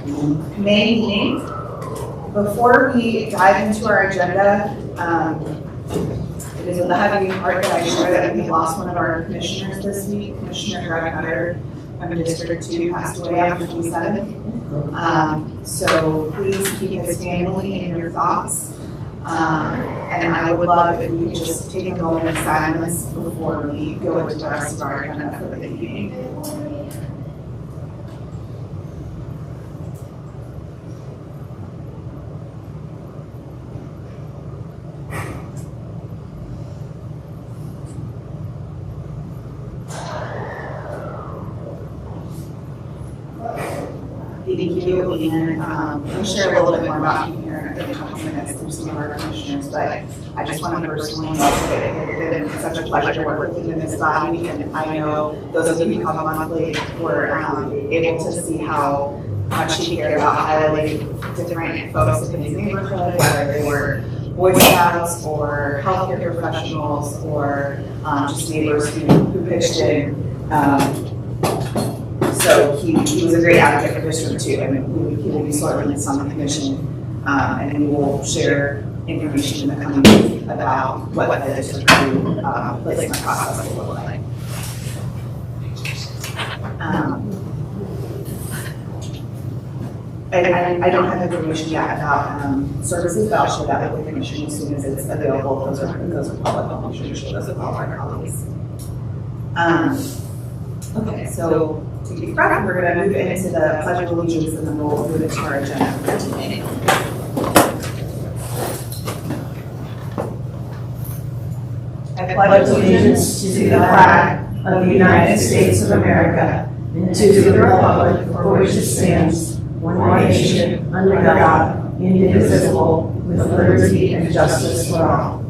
May meeting. Before we dive into our agenda, it is with a heavy heart that I share that we lost one of our commissioners this week. Commissioner Greg Hunter from District 2 passed away after 27. So please keep his family in your thoughts. And I would love if we could just take a moment of silence before we go into the rest of our agenda for the meeting. Thank you, and we'll share a little bit more about you here in a couple minutes through some of our commissioners, but I just want to personally say that it's been such a pleasure to work with you in this body, and I know those of you who come monthly were able to see how much he cared about highlighting different folks in his neighborhood, whether they were Boy Scouts or healthcare professionals or just neighbors who pitched in. So he was a great advocate for District 2. I mean, he will be serving on the commission, and we will share information in the coming week about what the District 2 placement process will look like. I don't have information yet about services, but I'll share that with the commission as soon as it's available. Those are public. I'll share those with all our colleagues. Okay, so to be present, we're going to move into the Pledge of Allegiance, and then we'll move into our agenda for today. I pledge allegiance to the flag of the United States of America and to the republic for which it stands, one nation, under God, indivisible, with liberty and justice for all.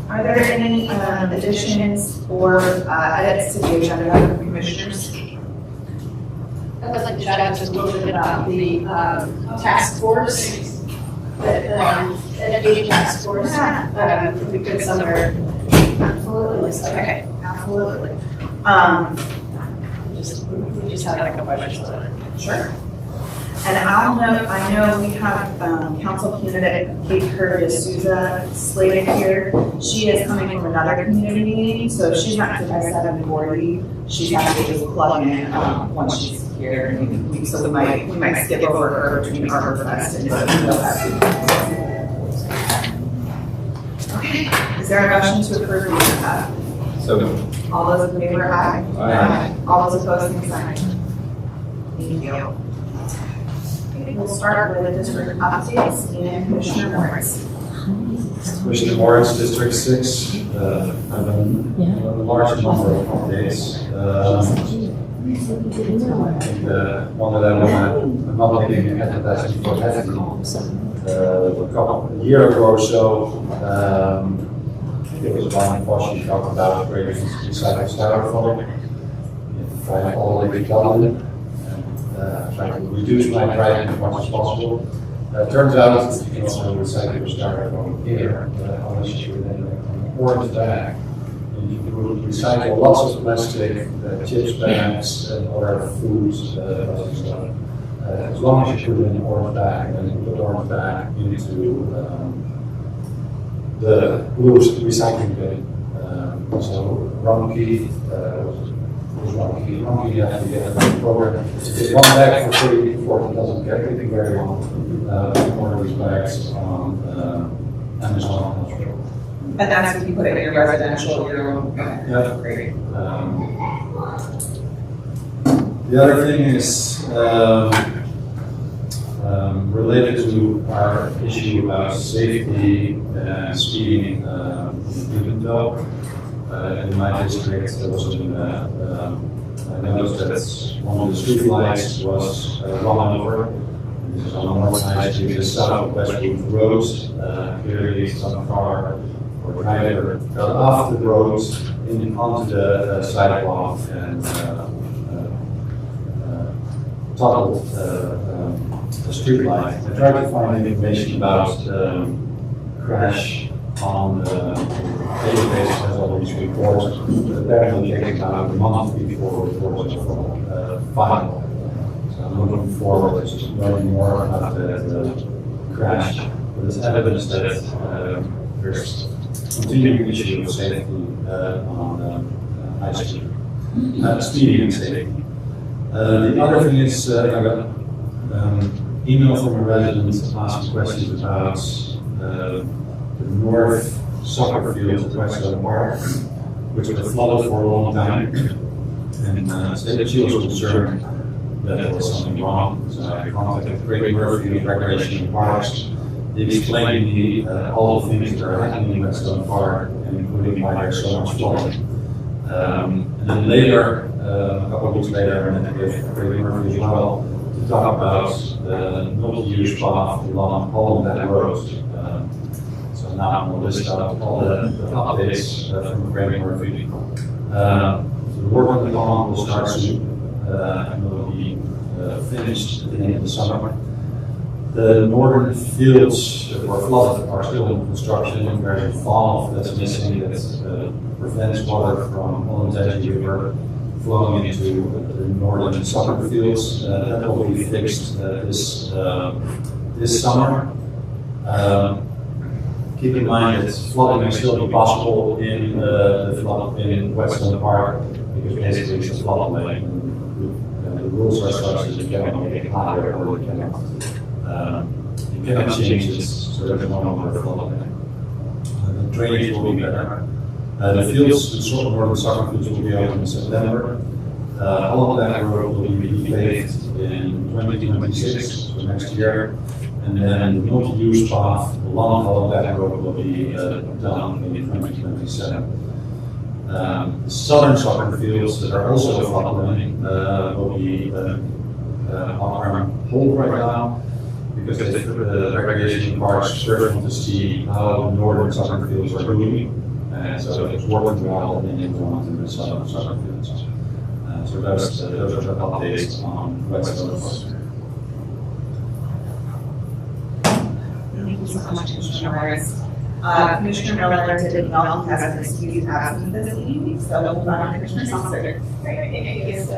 Are there any additions or edits to the agenda from commissioners? I would like to chat just a little bit about the task force, the education task force. If we could somewhere. Absolutely. Okay. Absolutely. We just had a couple questions on it. Sure. And I know we have council candidate Kate Curtis-Souza slated here. She is coming from another community meeting, so she's not here by 7:40. She's actually just plugging in once she's here. So we might skip over her between Arbor Fest and Okay. Is there a motion to approve the agenda? So, All those in favor, aye. Aye. All those opposed, same sign. Thank you. We'll start with the district updates and Commissioner Moritz. Commissioner Moritz, District 6, have a large number of updates. One that I'm not looking at advertising for heavily. A year ago or so, I think it was Brian Fosh who talked about creating recycled styrofoam. Try all the way to Clintonville. Try to reduce my driving as much as possible. Turns out you can also recycle your styrofoam here, unless you put in an orange bag. And you can recycle lots of plastic, chips bags, and other foods, as long as you put it in an orange bag, and then you put the orange bag into the blue recycling bin. So Rumpke, you have to get a program. It's one bag for free for it doesn't get anything very long. Order these bags on Amazon. And that's if you put it in your residential, your own. Yeah. Great. The other thing is related to our issue about safety and speeding in Clintonville. In my district, there was I noticed that one of the street lights was run over. This is on the north side, to the southwest roads. Clearly, some car or driver fell off the road onto the sidewalk and toppled the street light. I tried to find information about crash on the database has all these reports. Apparently takes about a month before reports are final. So I'm looking forward to learning more about the crash. But it's evidence that there's continuing issue of safety on high speed, speeding and safety. The other thing is I got email from a resident asking questions about the north soccer fields at Westland Park, which were flooded for a long time. And State Chief was concerned that there was something wrong. So I contacted Craig Murphy of Recreation and Parks. He explained to me all the things that are happening in Westland Park, and including why there's so much flooding. And then later, a couple of weeks later, I met with Craig Murphy as well to talk about the multi-use path along Holland Road. So now I'm going to list out all the updates from Craig Murphy. So the work on the pond will start soon and will be finished at the end of the summer. The northern fields that were flooded are still in construction, and there's a fall that's missing that prevents water from Holland River flowing into the northern and southern fields. That will be fixed this summer. Keep in mind that flooding may still be possible in in Westland Park, because basically it's a floodplain. The rules are such that you cannot make it higher or you cannot change this, so there's no longer a floodplain. The drainage will be better. The fields, the sort of northern soccer fields will be open in September. Holland Road will be repaved in 2026, so next year. And then the multi-use path along Holland Road will be done in 2027. The southern soccer fields that are also floodplain will be on hold right now, because the recreation parks first want to see how the northern soccer fields are doing, and so it's working well, and then go on to the southern soccer fields. So those are the updates on Westland Park. Thank you so much, Commissioner Morris. Commissioner Miller did not have an excuse absence this evening, so we'll move on to Commissioner Songster. Great, thank you. So,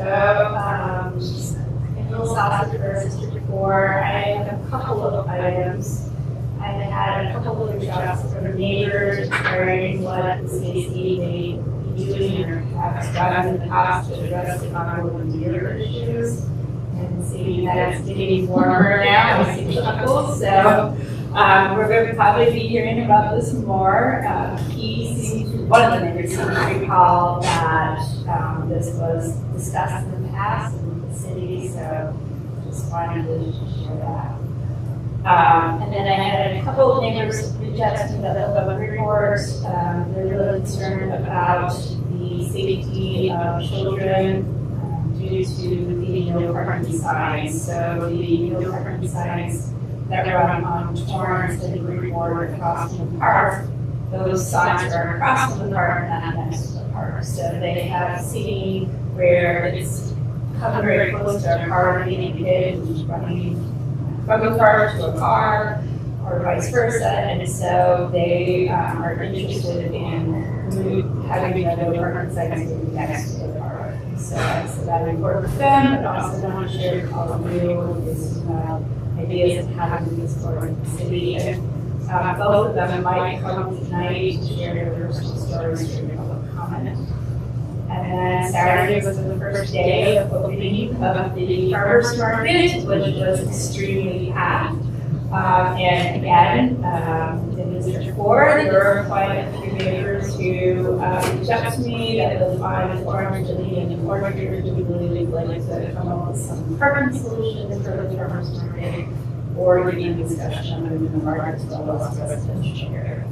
in Little South for District 4, I have a couple of items. I had a couple of requests from neighbors regarding what the CAC may be doing or have done in the past to address the ongoing deer issues. And seeing that it's getting warmer now, I see chuckles. So we're going to probably be hearing about this more. One of the neighbors seemed to recall that this was discussed in the past in the city, so just wanted to share that. And then I had a couple of neighbors reach out to me about the web report. They're really concerned about the safety of children due to the no parking signs. So the no parking signs that run on Torrance and Greenwood across the park, those signs are across the park, not next to the park. So they have seating where it's coming very close to a car being hit and running from a car to a car, or vice versa. And so they are interested in having the no parking signs next to the park. So that important for them, but also want to share with all of you is ideas of how to do this for the city. And both of them might come tonight to share their personal stories during public comment. And then Saturday was the first day of opening of the farmers market, which was extremely packed. And again, in District 4, there were quite a few neighbors who reached out to me that was on Orange and the coordinators who really would like to come up with some permanent solutions for the farmers market, or getting discussion on the market as well as residential area.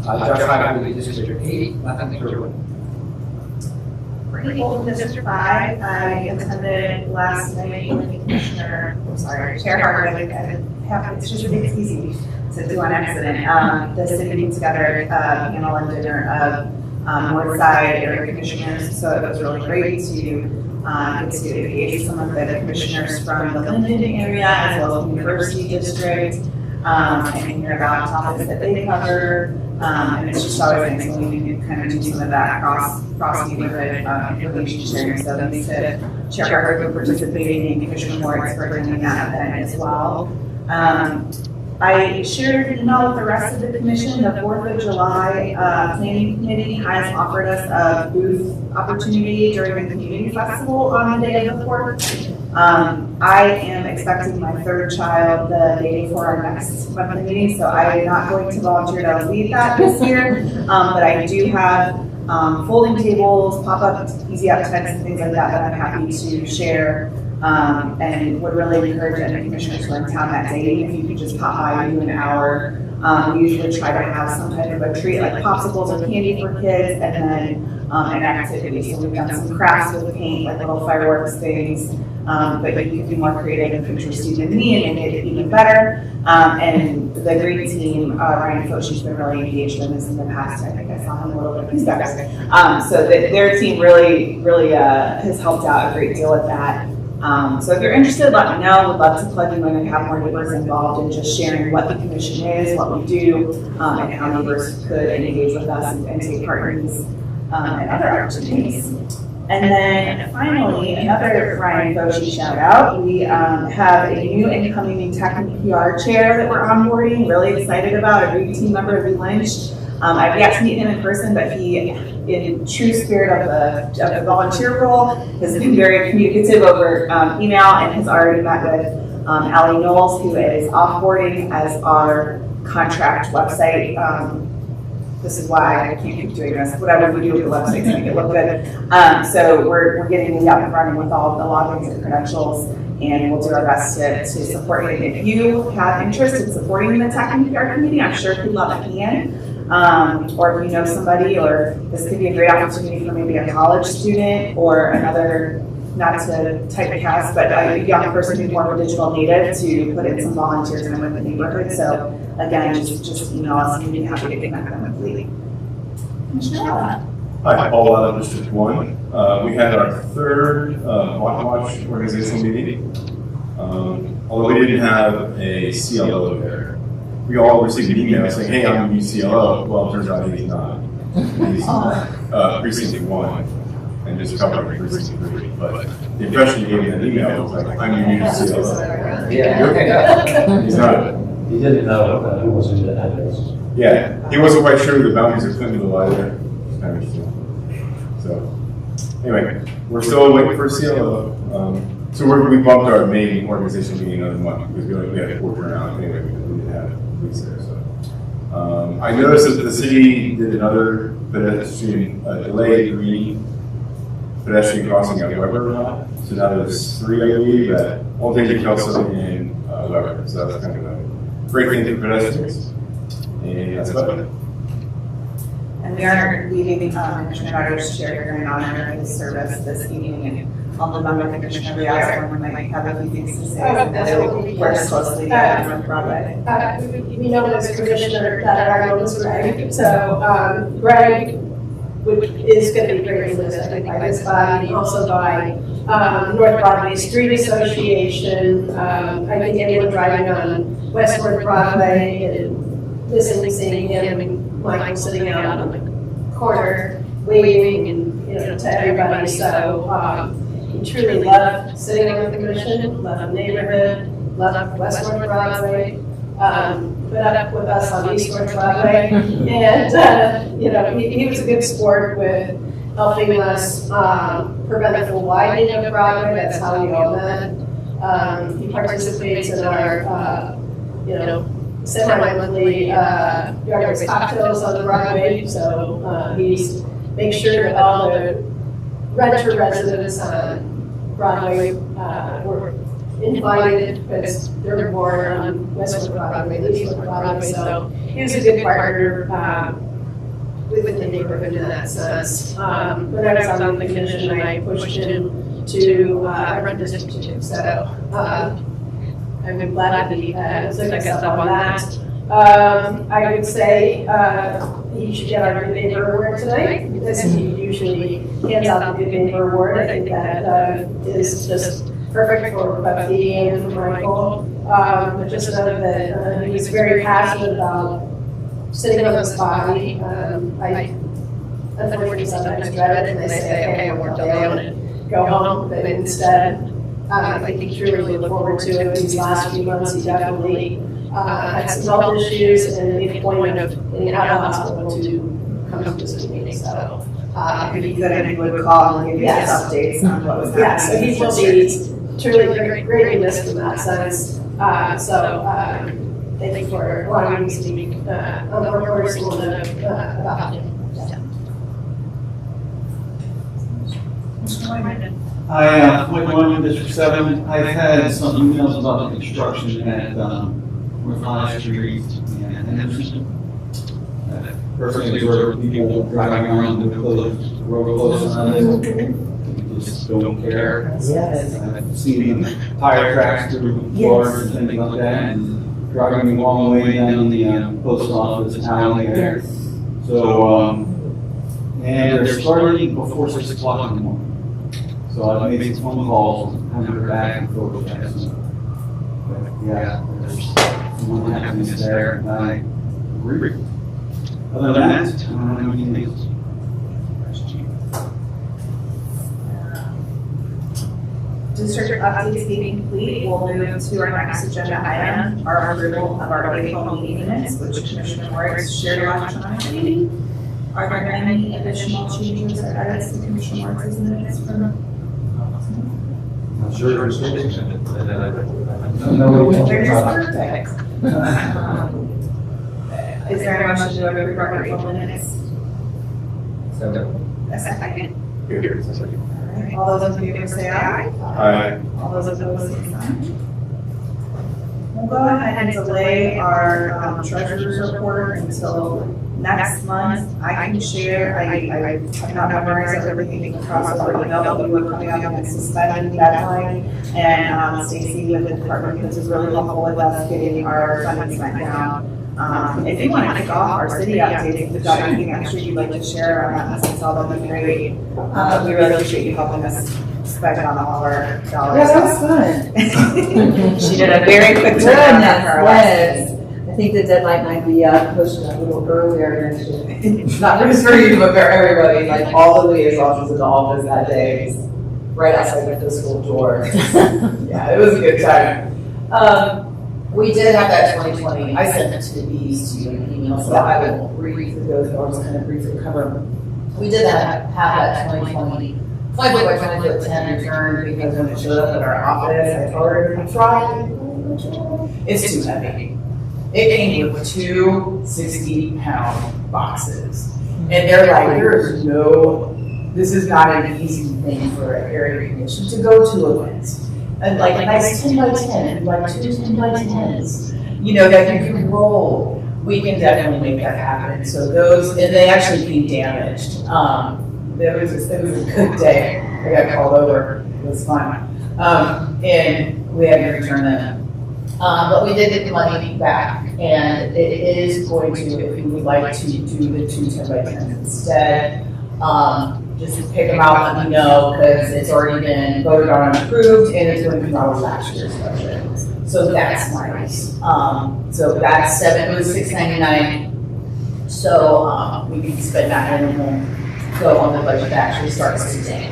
Josh Hyde, District 8, nothing to In District 5, I attended last night with Chair Hardwick. It's easy to do on accident. The city put together panel and dinner of Northside area commissioners, so it was really great to get to engage some of the commissioners from the Clintonville area as well as the University District, and hear about topics that they cover. And it's just always nice when we can kind of do some of that cross neighborhood information sharing. So thanks to Chair Harper for participating and Commissioner Moritz for bringing that event as well. I shared an email with the rest of the commission. The 4th of July Planning Committee has offered us a booth opportunity during the community festival on the day of the 4th. I am expecting my 3rd child the day before our next monthly meeting, so I am not going to volunteer to lead that this year, but I do have folding tables, pop-up easy up tents and things like that I'm happy to share. And would really encourage any commissioners who are in town that day, if you could just pop by and do an hour. We usually try to have some type of a treat like popsicles or candy for kids, and then an activity. So we've done some crafts with paint, like little fireworks things, but you can be more creative and interested in me and make it even better. And the green team, Ryan Foshi's been really engaged in this in the past. I think I saw him a little bit. He's back. So their team really has helped out a great deal with that. So if you're interested, let me know. We'd love to plug you in and have more neighbors involved in just sharing what the commission is, what we do, and how neighbors could engage with us and take part in these and other opportunities. And then finally, another Ryan Foshi shout out. We have a new incoming tech and PR chair that we're onboarding, really excited about, a new team member, Lee Lynch. I've yet to meet him in person, but he, in true spirit of the volunteer role, has been very communicative over email and has already met with Allie Knowles, who is offboarding as our contract website. This is why I can't keep doing this. Whatever we do with the website to make it look good. So we're getting Lee up and running with all the logins and credentials, and we'll do our best to support him. If you have interest in supporting the Tech and PR committee, I'm sure people love can. Or if you know somebody, or this could be a great opportunity for maybe a college student or another, not to typecast, but a young person who's more of a digital native to put in some volunteer time with the neighborhood. So again, just email us and we'd be happy to connect them with Lee. Hi, Paul out of District 1. We had our 3rd Watch organizational meeting. Although we didn't have a CLO there. We all received an email saying, hey, I'm the new CLO. Well, it turns out he's not. He's Precinct 1 and just covering Precinct 3. But the impression you gave me in that email was like, I'm your new CLO. Yeah, He's not. he didn't know who was in the address. Yeah, he wasn't quite sure the boundaries of Clintonville either. It's kind of interesting. So, anyway, we're still waiting for a CLO. So we bumped our main organizational meeting another month because we had a poor turnout anyway because we didn't have police there. So I noticed that the city did another pedestrian delayed green pedestrian crossing at Weber. So now there's 3, I believe, at Old Kelso and Weber. So that's kind of a great thing for pedestrians. And that's about it. And we are leaving Commissioner Ryder's chair here in honor of his service this evening, and I'll remember Commissioner Riaz when we might have a few things to say. Absolutely. Works closely with Broadway. We know this commissioner that our name is Greg, so Greg is going to be greatly missed, I think, by this body, also by North Broadway Street Association. I think anyone driving on Westward Broadway and listening, seeing him and Michael sitting out on the corner waving and to everybody. So we truly love sitting on the commission, love the neighborhood, love Westward Broadway. Put up with us on Eastward Broadway, and he was a good sport with helping us prevent the widening of Broadway. That's how we all met. He participates in our semi-monthly yard cocktails on the Broadway. So he makes sure that all the renter residents on Broadway were invited because they're more on Westwood Broadway, Eastwood Broadway. So he was a good partner with the neighborhood in that sense. When I was on the commission, I pushed him to run District 2. So I'm glad that he took us up on that. I would say, he should get our Good Neighbor Award tonight, because he usually hands out the Good Neighbor Award. I think that is just perfect for Betsy and for Michael. But just know that he was very passionate about sitting on his body. I unfortunately sometimes dread it, and they say, okay, I worked all day on it, go home, but instead, I think he truly looked forward to it. These last few months, he definitely had some health issues and made a point of getting out of the hospital to come to this meeting. So, If he could, he would call and give you Yes. updates on what was happening. yeah, so he will be truly greatly missed in that sense. Thank you for allowing me to speak more personally about him. Hi, Mike Wyman, District 7. I've had some emails about the construction at North High Street and Henderson. Personally, observed people driving around the road close on it. Just don't care. Yes. I've seen tire tracks through floors and things like that, and driving a long way down the post office alley there. So, and they're starting before 6 o'clock in the morning. So I've made some phone calls, haven't heard back and forth yet. But yeah, there's some unhappiness there, and I agree. Other than that, I don't have anything else. District updates being complete, we'll move to our next agenda item, our approval of our April meeting minutes, which Commissioner Morris shared electronically. Are there any additional changes or edits to Commissioner Morris's minutes from? I'm sure there's things in it that I They're just perfect. Is there a motion to approve our April minutes? A second. Here. All right, all those in favor say aye. Aye. All those opposed say no. We'll go ahead and delay our treasurer's report until next month. I can share, I have not memorized everything across our email, but we were coming up against the spending deadline. And Stacy with the department because is really helpful with us getting our funding spent down. If you want to kick off our city updates, if you've got anything extra you'd like to share on that, that's all that'd be great. We really appreciate you helping us spend on all of our dollars. Yeah, that was fun. She did a very quick Goodness, turnaround for our last yes. I think the deadline might be pushed a little earlier than not just for you, but for everybody. Like all the liaisons in the office that day, right outside the fiscal door. Yeah, it was a good time. We did have that 2020. I sent it to these to you in an email, so I will read through those. I'll just kind of briefly cover them. We did have that 2020 5 foot by 20 foot 10 return because when it showed up at our office, I told her to try. It's too heavy. It came with 2 60-pound boxes. And they're like, this is not an easy thing for an area commission to go to events. And like a nice 10 by 10, and like 2 10 by 10s, that you can roll. We can definitely make that happen. So those, and they actually came damaged. It was a good day. I got called over. It was fun. And we had to return them. But we did get the money back, and it is going to, if you would like to do the 2 10 by 10s instead, just pick them out, let me know, because it's already been voted on and approved, and it's going to come out of last year's budget. So that's nice. So that's it was $6.99. So we can spend that and we'll go on the budget that actually starts today.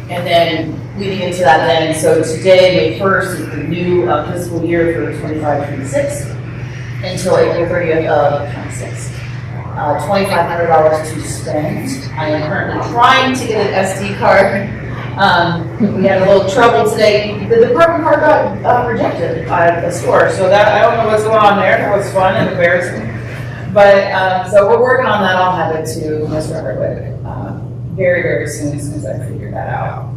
And then leading into that then, so today, May 1st, is the new fiscal year for 25-26 until April 30th of 26. $2,500 to spend. I am currently trying to get an SD card. We had a little trouble today. The department card got rejected at the store, so that I don't know what's going on there. It was fun and embarrassing. But so we're working on that. I'll have it to Mr. Hardwick very, very soon as I figure that out.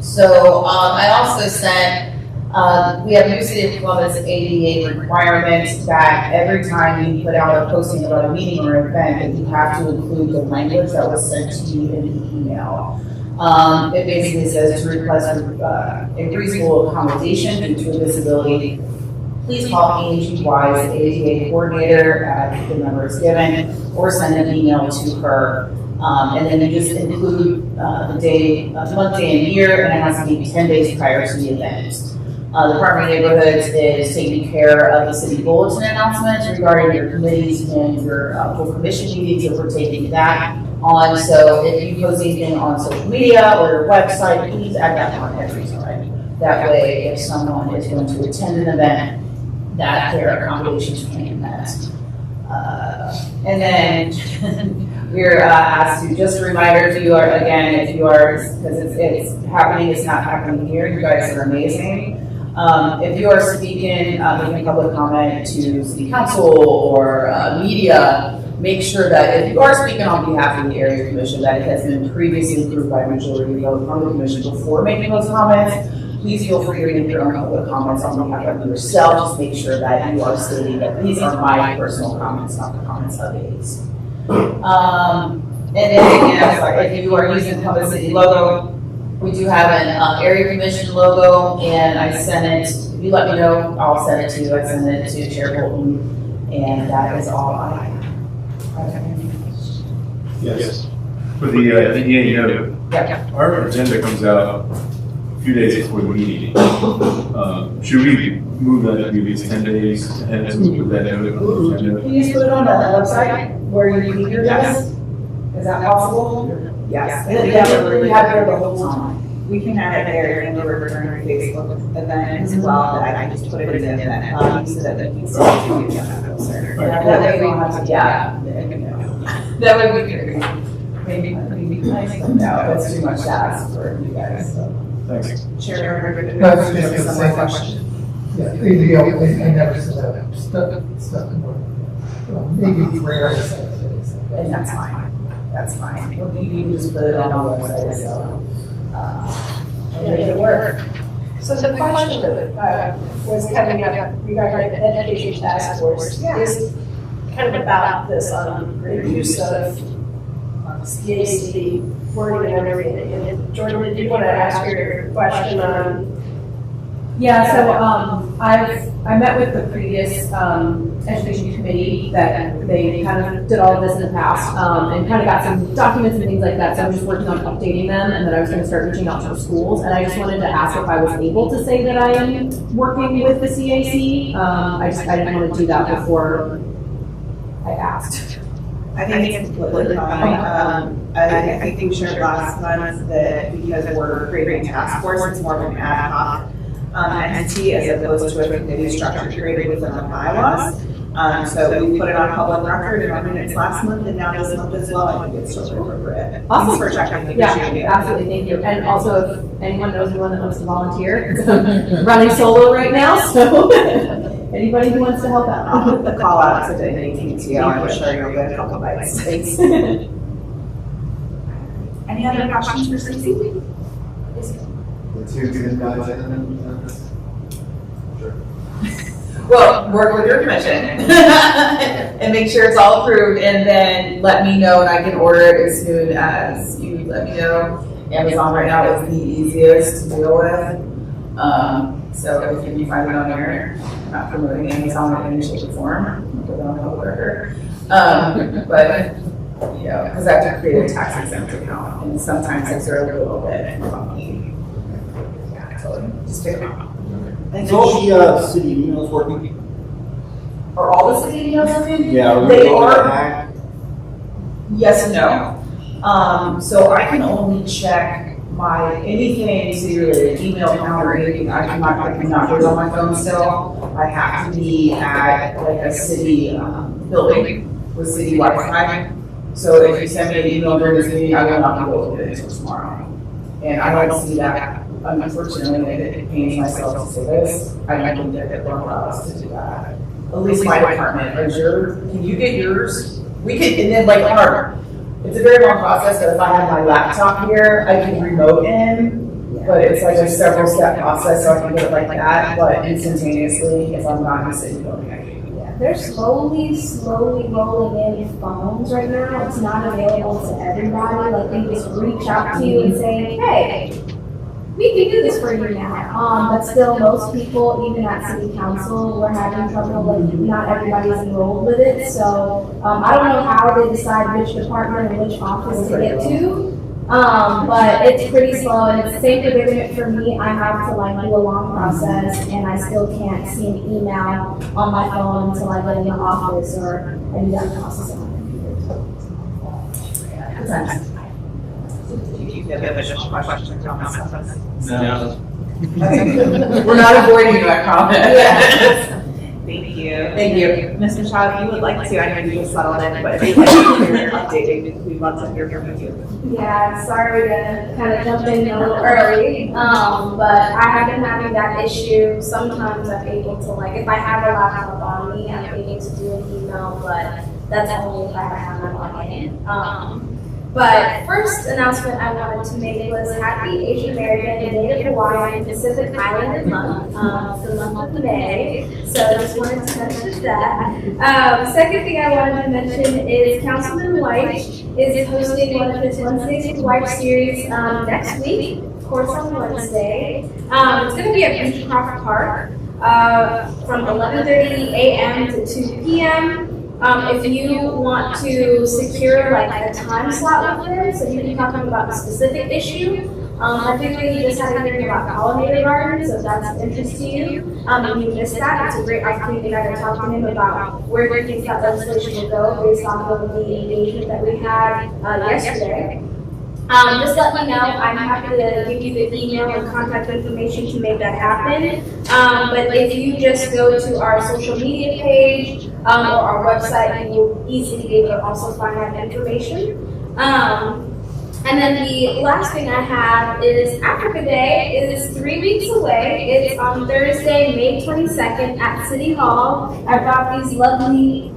So I also sent, we have new City of Columbus ADA requirements that every time you put out a posting about a meeting or event, that you have to include the language that was sent to you in the email. It basically says to request a reasonable accommodation due to a disability please call Angie Wise, the ADA coordinator, at the number is given, or send an email to her. And then you just include the day, month, day, and year, and it has to be 10 days prior to the event. The Department of Neighborhoods is taking care of the city bulletin announcements regarding your committees and your full commission meetings, if we're taking that on. So if you post anything on social media or your website, please add that on every time. That way, if someone is going to attend an event, that their accommodations can be met. And then we're asked to, just a reminder, if you are, again, if you are, because it's happening, it's not happening here, you guys are amazing. If you are speaking, making public comment to city council or media, make sure that if you are speaking on behalf of the area commission, that it has been previously approved by majority vote from the commission before making those comments. Please feel free to make your own public comments on behalf of yourself. Just make sure that you are stating that these are my personal comments, not the comments of these. And then again, sorry, if you are using the Compass City logo, we do have an area commission logo, and I sent it. If you let me know, I'll send it to you. I sent it to Chair Bolton, and that is all I have. Yes. For the EA note, our agenda comes out a few days before the meeting. Should we move that to maybe 10 days ahead to put that note on the agenda? Can you just put it on the website where you keep your desk? Is that possible? Yes. We have it there the whole time. We can add it there in the return Facebook event as well, that I can just put it in the event, so that we can see the agenda closer. That way we don't have to, that would be great. Maybe nice, but no, that's too much to ask for you guys, so. Thanks. Chair, I was just gonna say question. Yeah, I never said that, stuff in order. Maybe rare. And that's fine, that's fine. You can just put it on the website, so. And make it work. So the question that was coming up regarding the education task force is kind of about this greater use of CAC wording and everything. And Jordan, did you want to ask your question on? Yeah, so I met with the previous education committee that they kind of did all of this in the past and kind of got some documents and things like that. So I'm just working on updating them, and then I was going to start reaching out to schools. And I just wanted to ask if I was able to say that I am working with the CAC. I didn't want to do that before I asked. I think it's completely fine. I think we shared last month that because we're creating a task force, it's more of an ad hoc entity as opposed to a committee structure created within the bylaws. So we put it on public record in our minutes last month, and now this month as well. I think it's totally appropriate. Awesome. Thanks for checking. Yeah, absolutely, thank you. And also, if anyone knows anyone that wants to volunteer, I'm running solo right now, so anybody who wants to help out. I'll put the call out to the PTO. I'm sure you'll get a couple bites. Thanks. Any other questions for Stacey? The two good guys Well, work with your commission and make sure it's all approved, and then let me know, and I can order it as soon as you let me know. Amazon right now is the easiest to deal with. So if you find it on there, I'm not promoting Amazon in any shape or form, I'll put it on public record. But, you know, because I have to create a tax exempt account, and sometimes it's a little bit funky. Yeah, totally. Just figure it out. Is all the city emails working? Are all the city emails working? Yeah. They are. Yes and no. So I can only check my anything city related, email, calendar, anything. I cannot do it on my phone still. I have to be at like a city building with city Wi-Fi. So if you send me an email during this meeting, I will not be able to do it until tomorrow. And I don't see that. Unfortunately, it pains myself to say this. I don't think that they'll allow us to do that. At least my department. Can you get yours? We could, and then like hard. It's a very long process, but if I have my laptop here, I can remote in. But it's like a several step process, so I can do it like that. But instantaneously, if I'm not in the city building, I can do that. They're slowly rolling in phones right now. It's not available to everybody. Like they just reach out to you and say, hey, we can do this for you now. But still, most people, even at city council, were having trouble, like, not everybody's enrolled with it. So, I don't know how they decide which department and which office to get to. But it's pretty slow, and it's the same predicament for me. I have to like do a long process, and I still can't see an email on my phone until I get in the office or I do that process on my computer. Do you have additional questions or comments? No. We're not avoiding you, I promise. Thank you. Thank you. Mr. Shaw, if you would like to, I know you just settled in, but if you'd like to hear updated, we'd love to hear from you. Yeah, sorry to kind of jump in a little early, but I have been having that issue. Sometimes I'm able to, like, if I have a laptop on me, I'm able to do an email, but that's only if I have my login. But first announcement I wanted to make was Happy Asian American and Native Hawaiian Pacific Islander Month, the month of May. So I just wanted to mention that. Second thing I wanted to mention is Councilman White is hosting one of his Wednesdays with White series next week, of course on Wednesday. It's going to be at Beechcroft Park from 11:30 a.m. to 2 p.m. If you want to secure like a time slot with them, so you can talk about a specific issue. I think we just had a hearing about pollinator gardens, so if that's of interest to you. If you missed that, it's a great opportunity to talk to him about where he thinks that legislation will go based off of the engagement that we had yesterday. Just let me know. I'm happy to give you the email and contact information to make that happen. But if you just go to our social media page or our website, you will easily be able to also find that information. And then the last thing I have is Africa Day is 3 weeks away. It's on Thursday, May 22nd at City Hall. I've got these lovely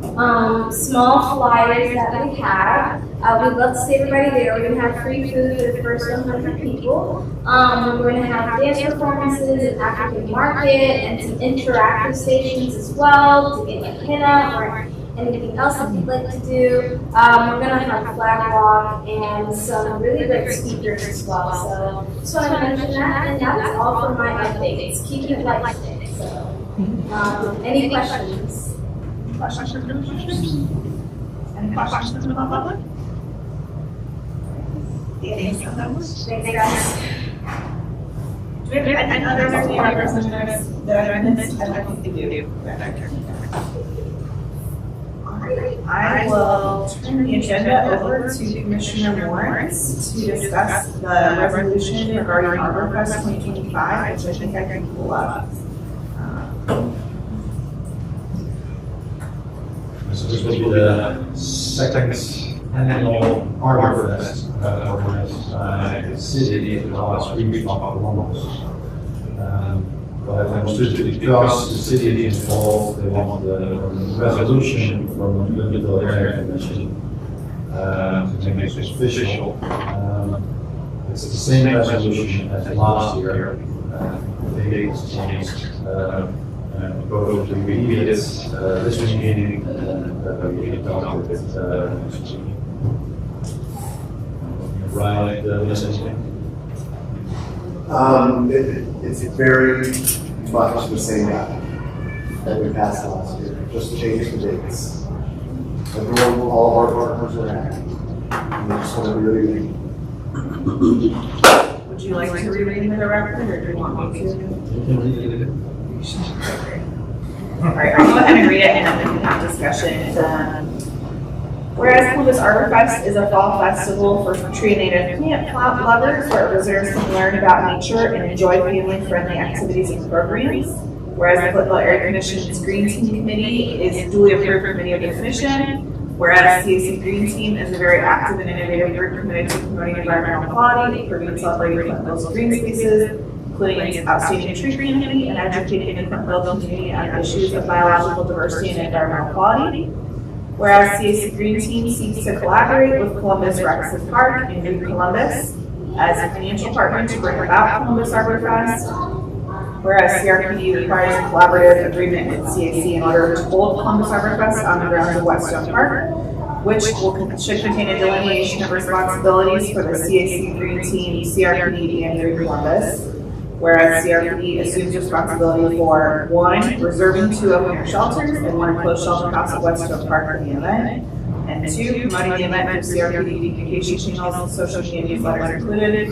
small flyers that we have. We'd love to see everybody there. We're going to have free food for the first 100 people. We're going to have dance performances, an African market, and some interactive stations as well to get like henna or anything else that you'd like to do. We're going to have a flag walk and some really great speakers as well. So just want to mention that, and that is all for my updates. Keeping it light today. So, any questions? Any questions from the public? Thanks, guys. Do we have any other representatives that I missed? I don't think we do. I will turn the agenda over to Commissioner Lawrence to discuss the resolution regarding ArborFest 2025, which I think I can pull up. So this will be the second annual ArborFest organized by the city in the last 3 weeks of Columbus. But I understood because the city is involved, they want the resolution from the Clintonville Area Commission to make this official. It's the same resolution as last year. The date is changed. Go to the immediate this meeting and we adopted it next week. Right, listening. It's very much the same app that we passed last year, just change the dates. Everyone, all of our partners are happy. And they just want to really. Would you like to read it in the record, or do you want me to? All right, I'll go ahead and read it and then we can have discussion. Whereas Columbus ArborFest is a fall festival for tree native plant lovers where visitors can learn about nature and enjoy family-friendly activities and programs. Whereas the Clintonville Area Commission's Green Team Committee is a duly approved committee of the commission. Whereas CAC Green Team is a very active and innovative group committed to promoting environmental quality, improving and celebrating Clintonville's green spaces, including its outstanding tree community and educating the Clintonville community on issues of biological diversity and environmental quality. Whereas CAC Green Team seeks to collaborate with Columbus Rexon Park and New Columbus as a financial partner to bring about Columbus ArborFest. Whereas CRPD requires a collaborative agreement with CAC in order to hold Columbus ArborFest on the grounds of Weststone Park, which should contain a delineation of responsibilities for the CAC Green Team, CRPD, and New Columbus. Whereas CRPD assumes responsibility for 1, reserving 2 open-air shelters and 1 enclosed shelter house at Westfield Park for the event, and 2, promoting the event through CRPD communication channels, social media newsletters included.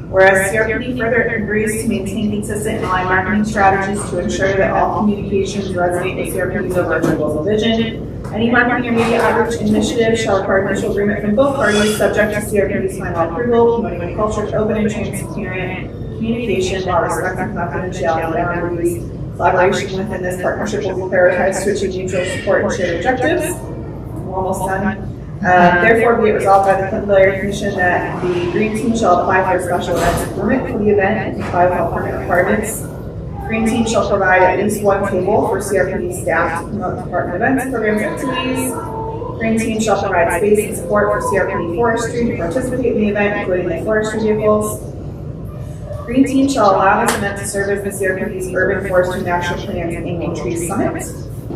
Whereas CRPD further agrees to maintain consistent and aligned marketing strategies to ensure that all communications resonate with CRPD's overarching goals and vision. Any marketing or media outreach initiative shall require initial agreement from both parties, subject to CRPD's final approval, promoting a culture of open and transparent communication while respecting confidentiality boundaries. Collaboration within this partnership will be prioritized to achieve mutual support and shared objectives. We're almost done. Therefore, be it resolved by the Clintonville Area Commission that the Green Team shall apply for a special events permit for the event and comply with all permit requirements. Green Team shall provide at least 1 table for CRPD staff to promote department events, programs, and activities. Green Team shall provide space and support for CRPD forestry to participate in the event, including the forestry vehicles. Green Team shall allow this event to serve as the CRPD's Urban Forestry National Plans and Annual Tree Summit.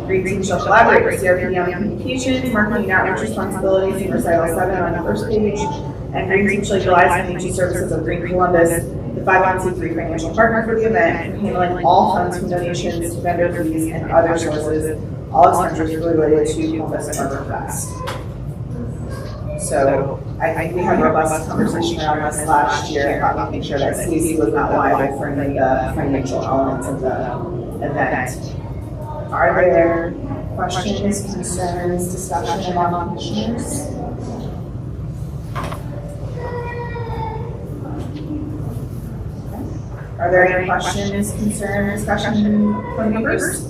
Green Team shall collaborate with CRPD on communications, marketing, and outreach responsibilities in recital 7 on the first page. And Green Team shall utilize the financial services of Green Columbus, the 501c3 financial partner for the event, for handling all funds from donations, vendor fees, and other sources, all expenditures related to Columbus Harbor Fest. So I think we had a robust conversation around this last year. I thought we'd make sure that Stacy was not liable for any of the financial elements of the event. Are there questions, concerns, discussion among commissioners? Are there any questions, concerns, discussion from members?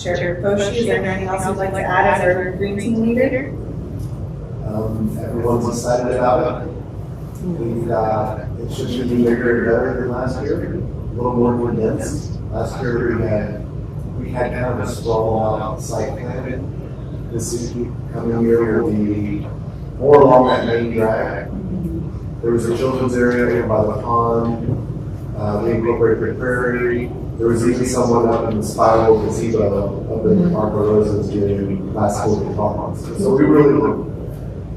Chair Foshi, is there anything else you'd like to add as our Green Team leader? Everyone's excited about it. We've got, it should be bigger and better than last year, a little more condensed. Last year we had kind of a sprawled out site plan. This coming year will be more along that main drag. There was a children's area over by the pond. We incorporated the prairie. There was even someone up in the spiral gazebo up in Marco Rosa's doing classical guitar. So we really look.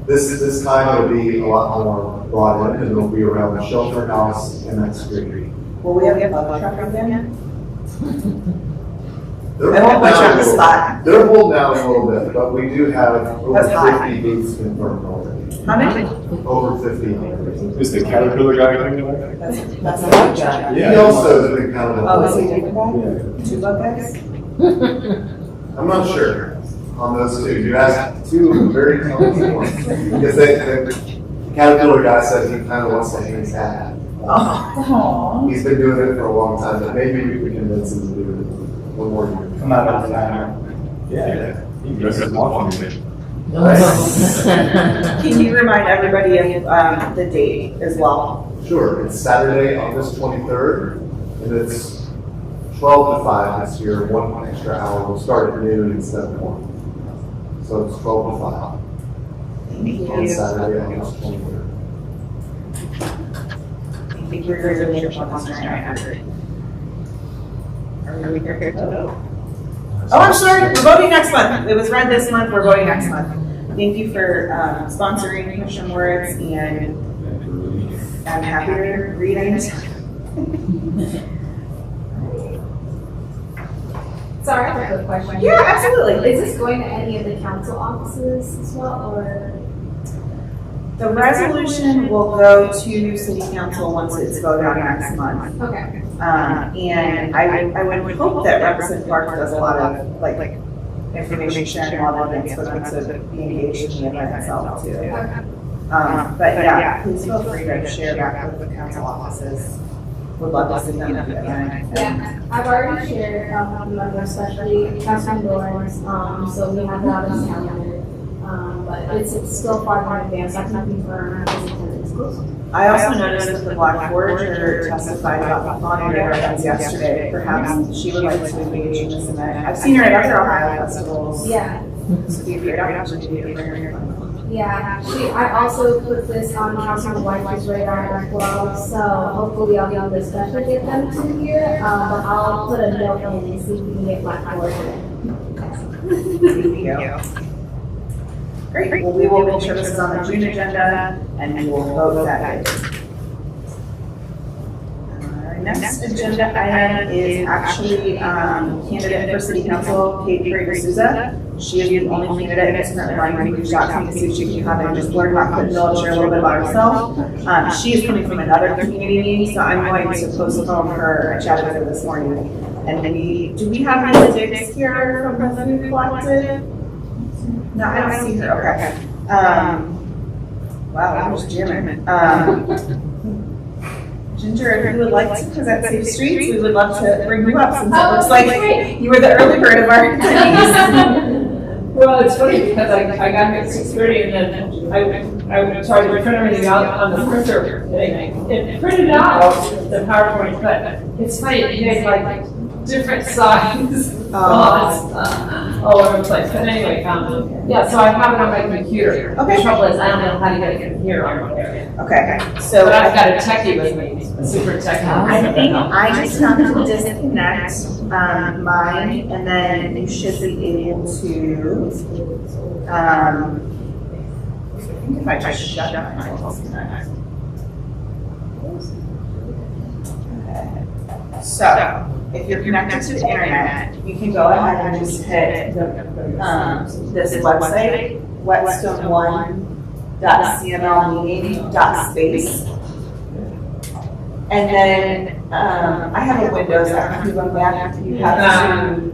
This time it'll be a lot more broad end, and it'll be around the shelter house and that street. Will we have a bug truck again? They're I won't holding put you on the down spot. They're holding down a little bit, but we do have over 50 booths confirmed already. How many? Over 50 already. Is the Caterpillar guy coming back? That's a bug truck. He also has been kind of. Oh, is he different guy? 2 bug guys? I'm not sure on those two. You asked 2 very talented ones. Because the Caterpillar guy said he kind of wants to hang his hat. Oh. He's been doing it for a long time, but maybe we can convince him to do it one more year. Come out of the timer. Yeah. He dresses off on me. Can you remind everybody of the date as well? Sure, it's Saturday, August 23rd, and it's 12 to 5 this year, 1 extra hour. We'll start at noon instead of 1. So it's 12 to 5. Thank On you. Saturday, August 23rd. Thank you for your leadership on this tonight. Are we prepared to vote? Oh, I'm sorry, we're voting next month. It was read this month, we're voting next month. Thank you for sponsoring Commissioner Moritz, and I'm happy to read it. Sorry, I have a quick question. Yeah, absolutely. Is this going to any of the council offices as well, or? The resolution will go to City Council once it's voted on next month. Okay. And I would hope that Representative Clark does a lot of like information sharing, a lot of events for them to be engaged in the event itself too. Okay. But yeah, please feel free to share back with the council offices. Would love to see them at the event. Yeah, I've already shared with members, especially Councilman Lawrence, so we have that on the calendar. But it's still far in advance. I can confirm his attendance. I also noticed that the Black Forager testified about the fauna gardens yesterday. Perhaps she would like to engage in this event. I've seen her at other Ohio festivals. Yeah. This would be a great opportunity for her. Yeah, I also put this on Councilman White's radar as well, so hopefully I'll be able to especially get them to here, but I'll put a note in and see if we can get Black Forager. Thank you. Great, well, we will make sure this is on the June agenda, and we will vote that day. next agenda item is actually candidate for city council, Kate Souza. She is the only candidate who's currently running. Reached out to me to see if she can come and just learn about Clintonville, share a little bit about herself. She is coming from another community meeting, so I'm going to postpone her. I chatted with her this morning. And do we have any sticks here from the food collective? No, I don't see her. Okay. Wow, I'm just jamming. Ginger, if you would like to present Safe Streets, we would love to bring you up since it looks like you were the early bird of our meetings. Well, it's funny because I got here at 6:30 and then I tried to print everything out on the printer. And it printed out the PowerPoint, but it's funny, it made like different size fonts all over the place. But anyway, yeah, so I have it on my computer. Okay. The trouble is, I don't know how to get it from here on there. Okay, so. But I've got a techie with me, a super techie. I think I just have to disconnect mine, and then you should be able to, I think if I just shut down mine, I'll disconnect. Okay. So, if you're connected to the internet, you can go ahead and just hit this website, whetstone1.cmlmeeting.space. And then I have a Windows app. If you go back, you have to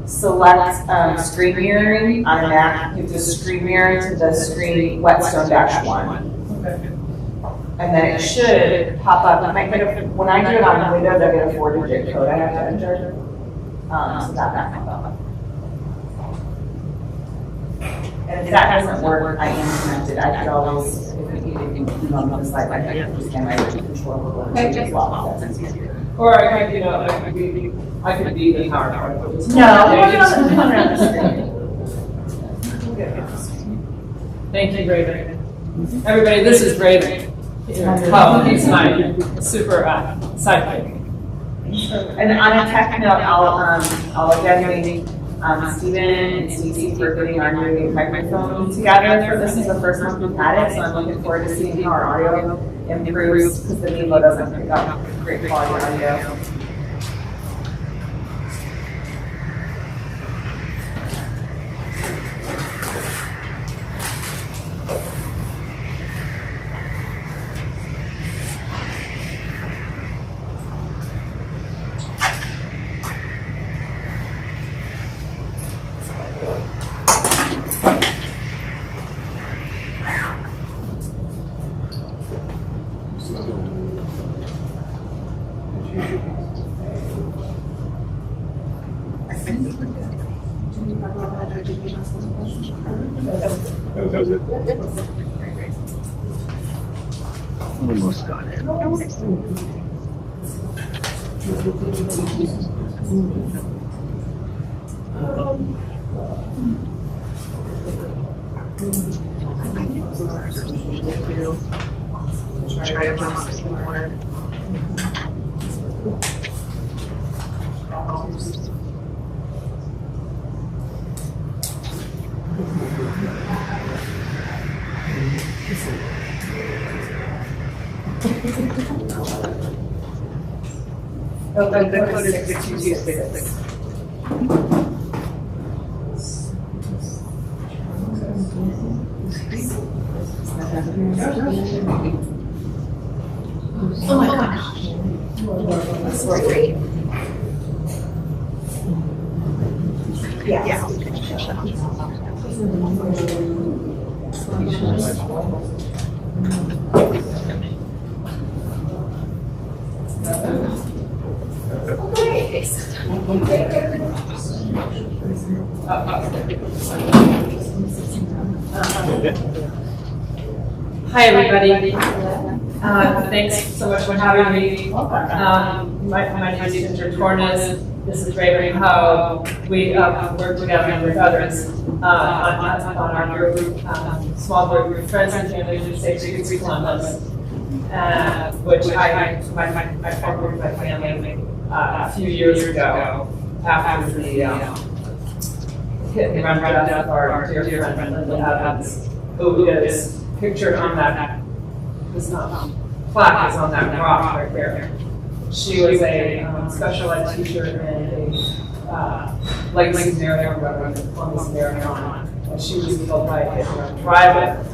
select screen mirroring on a Mac. You have to screen mirror to the screen Whetstone-1. And then it should pop up. It might get when I do it on Windows, I get a 4-digit code I have to enter. So that might pop up. And if that doesn't work, I am connected. I could always, if we need to on the site, I can just get my control of it as well. That's easier. Or I could, I could be the PowerPoint. No, put it on the screen. Thank you, Raven. Everybody, this is Raven. Oh, he's my super sidekick. And on a tech note, I'll again thank Stephen and Stacey for getting our new microphone together. This is the first month we've had it, so I'm looking forward to seeing how our audio improves because the Mevo doesn't pick up great quality audio. That was it. Almost got it. Try to promise more. Oh, the code is 6226. Oh my gosh. That's great. Yeah. Hi, everybody. Thanks so much for having me. My name is Ginger Tornes. This is Raven Ho. We work together with others on our group, small group, Friends and Families of Safe Streets Columbus, which I formed with my family a few years ago after the hit and run death of our dear friend Linda Evans, who is pictured on that, this plaque is on that rock right there. She was a special ed teacher in a legacy marathon runner, the Columbus Marathon. And she was killed by a hit-and-run driver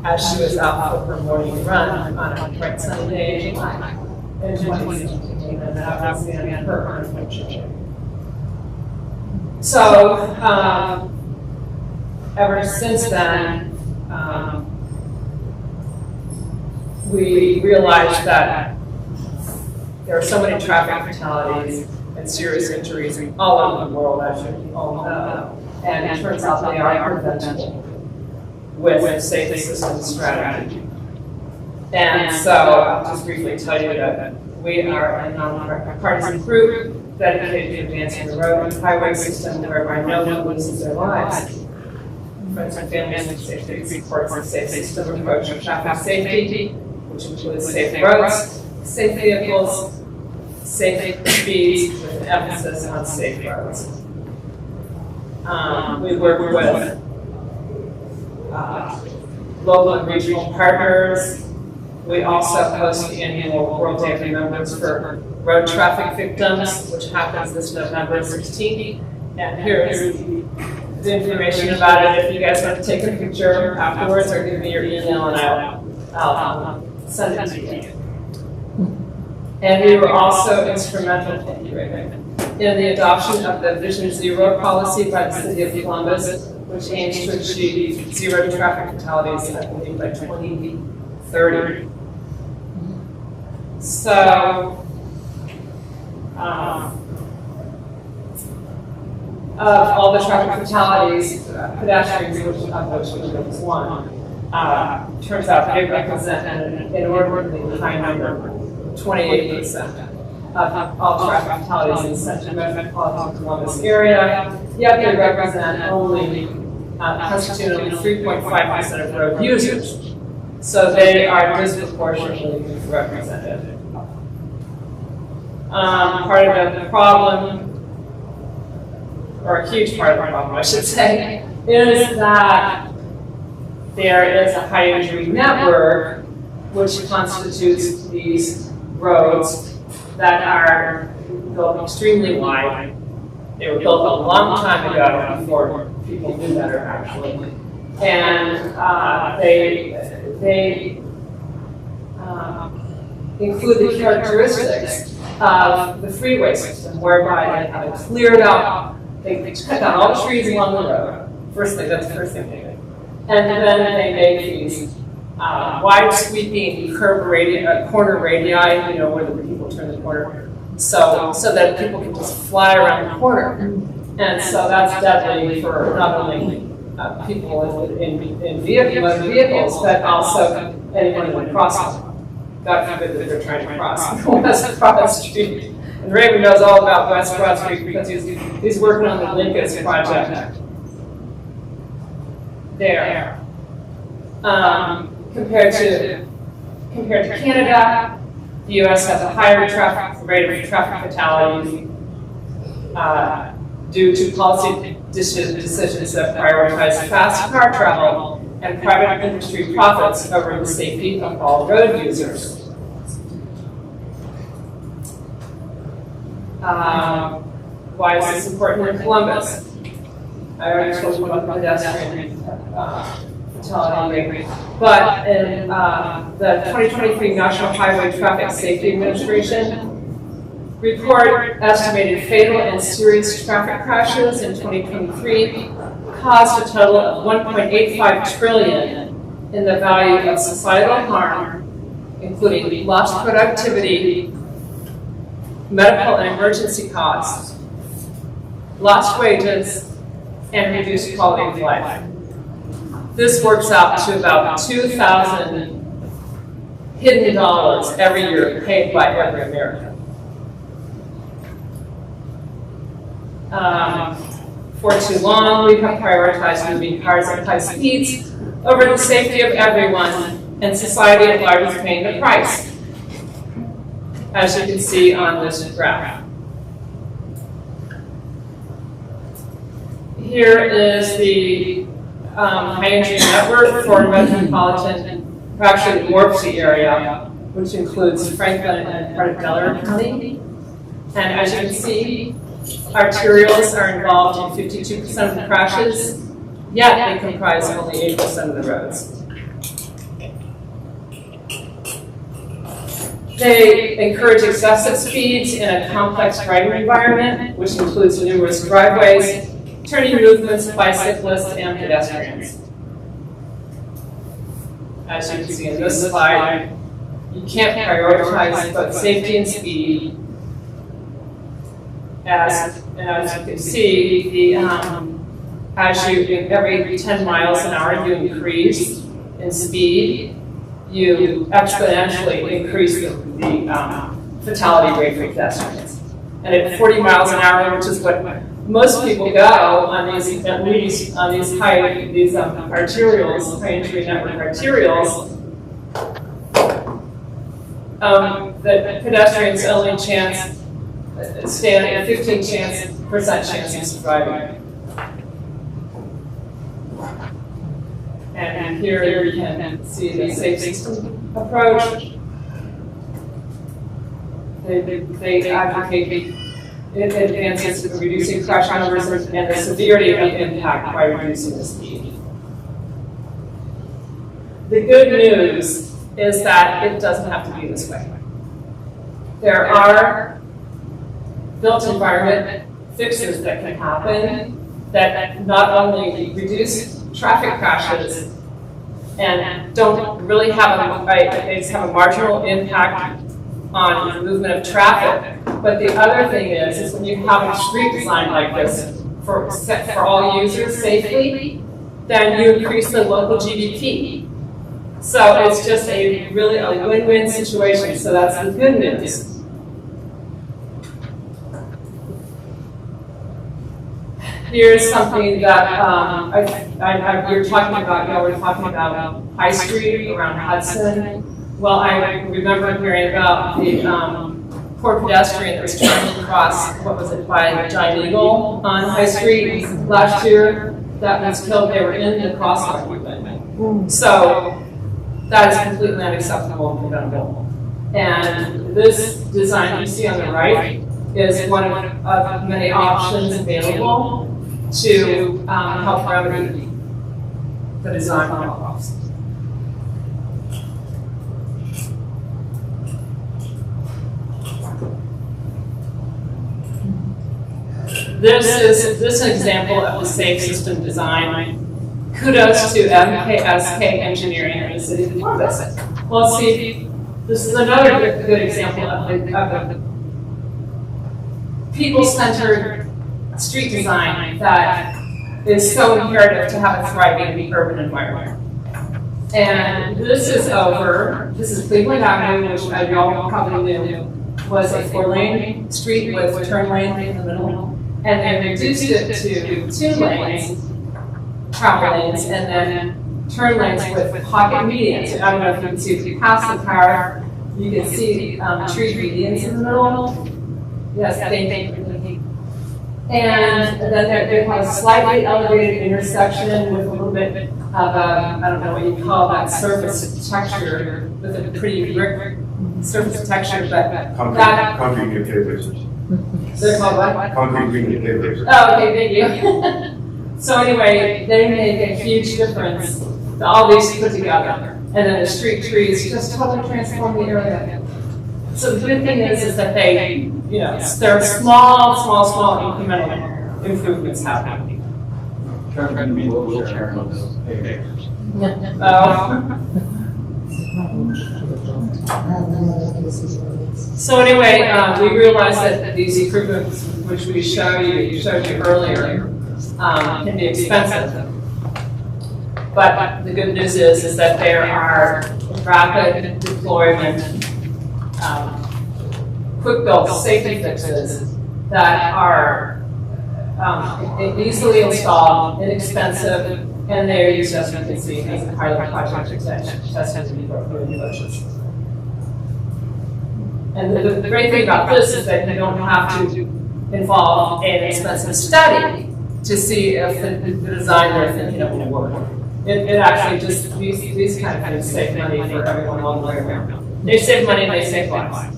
as she was out for her morning run on a bright sunny day in July. In 2016, and that was the end of her, unfortunately. So, ever since then, we realized that there are so many traffic fatalities and serious injuries all over the world, as you all know. And it turns out they are preventable with safe system strategy. And so I'll just briefly tell you that we are a nonpartisan group dedicated to advancing the road and highway system whereby no one loses their lives. Friends and families safety supports a safe system approach to traffic safety, which includes safe roads, safe vehicles, safe speeds with an emphasis on safe roads. We work with local and regional partners. We also host the annual World Day of Remembrance for Road Traffic Victims, which happens this November 16th. And here is the information about it. If you guys want to take a picture afterwards or give me your email and I'll send it to you. And we were also instrumental in the adoption of the Vision Zero policy by the City of Columbus, which aims to achieve zero traffic fatalities, I believe, by 2030. So, of all the traffic fatalities, pedestrians, of which was one, turns out they represent an inordinately high number, 28% of all traffic fatalities in the Central Metropolitan Columbus area, yet they represent only, constitute only 3.5% of road users. So they are disproportionately represented. Part of the problem, or a huge part of the problem, I should say, is that there is a high injury network which constitutes these roads that are built extremely wide. They were built a long time ago before people knew better, actually. And they include the characteristics of the freeway system, whereby they have cleared out, they cut down all the trees along the road. First thing, that's the first thing they do. And then they make these wide sweeping curb corner radii, you know, where the people turn the corner, so that people can just fly around the corner. And so that's deadly for not only people in vehicles, but also anyone in the crosswalk. God forbid that they're trying to cross West Broad Street. And Raymond knows all about West Broad Street because he's working on the Lincoln project there. Compared to Canada, the U.S. has a higher rate of traffic fatalities due to policy decisions that prioritize fast car travel and private industry profits over the safety of all road users. Why is this important in Columbus? I already told you about the pedestrian fatality rate. But in the 2023 National Highway Traffic Safety Administration report estimated fatal and serious traffic crashes in 2023 caused a total of $1.85 trillion in the value of societal harm, including lost productivity, medical and emergency costs, lost wages, and reduced quality of life. This works out to about 2,000 hidden dollars every year paid by every American. For too long, we have prioritized moving cars at high speeds over the safety of everyone, and society at large is paying the price, as you can see on this graph. Here is the high injury network for metropolitan, or actually the Morpsey area, which includes Franklin and part of Delaware County. And as you can see, arterials are involved in 52% of the crashes, yet they comprise only 8% of the roads. They encourage excessive speeds in a complex driving environment, which includes numerous driveways, turning movements, bicyclists, and pedestrians. As you can see in this slide, you can't prioritize both safety and speed. As you can see, every 10 miles an hour you increase in speed, you exponentially increase the fatality rate for pedestrians. And at 40 miles an hour, which is what most people go on these arterials, high entry network arterials, the pedestrians only stand a 15% chance of surviving. And here you can see the safe system approach. They advocate advances in reducing crash numbers and the severity of impact by reducing the speed. The good news is that it doesn't have to be this way. There are built environment fixes that can happen that not only reduce traffic crashes and don't really have a marginal impact on the movement of traffic, but the other thing is when you have a street design like this for all users safely, then you increase the local GDP. So it's just a win-win situation. So that's the good news. Here's something that we're talking about High Street around Hudson. Well, I remember hearing about the poor pedestrian that was trying to cross, by Giant Eagle on High Street last year. That was killed. They were in the crosswalk movement. So that is completely unacceptable and preventable. And this design you see on the right is one of many options available to help remedy the design problems. This is an example of the safe system design. Kudos to MKSK Engineering in the city of Columbus. Well, see, this is another good example of the people-centered street design that is so imperative to have a thriving urban environment. And this is Cleveland Avenue, which I all probably knew was a 4-lane street with turn lane in the middle. And they reduced it to 2 lanes, travel lanes, and then turn lanes with pocket medians. I don't know if you can see, if you pass the car, you can see tree medians in the middle. Yes, thank you. And then they have a slightly elevated intersection with a little bit of I don't know what you call that, surface texture, with a pretty brick surface texture, but concrete good pavers. They're called what? Concrete green pavers. Oh, okay, thank you. So anyway, they make a huge difference to all these put together. And then the street trees just totally transform the area. So the good thing is that they, there are small incremental improvements happening. So anyway, we realized that these improvements, which we showed you earlier, can be expensive. But the good news is that there are rapid deployment, quick build safety fixes that are easily installed, inexpensive, and they're used, as you can see, as a pilot project extension tested in motions. And the great thing about this is that you don't have to involve an expensive study to see if the design they're thinking of will work. It actually just, these kind of things save money for everyone all the way around. They save money and they save lives.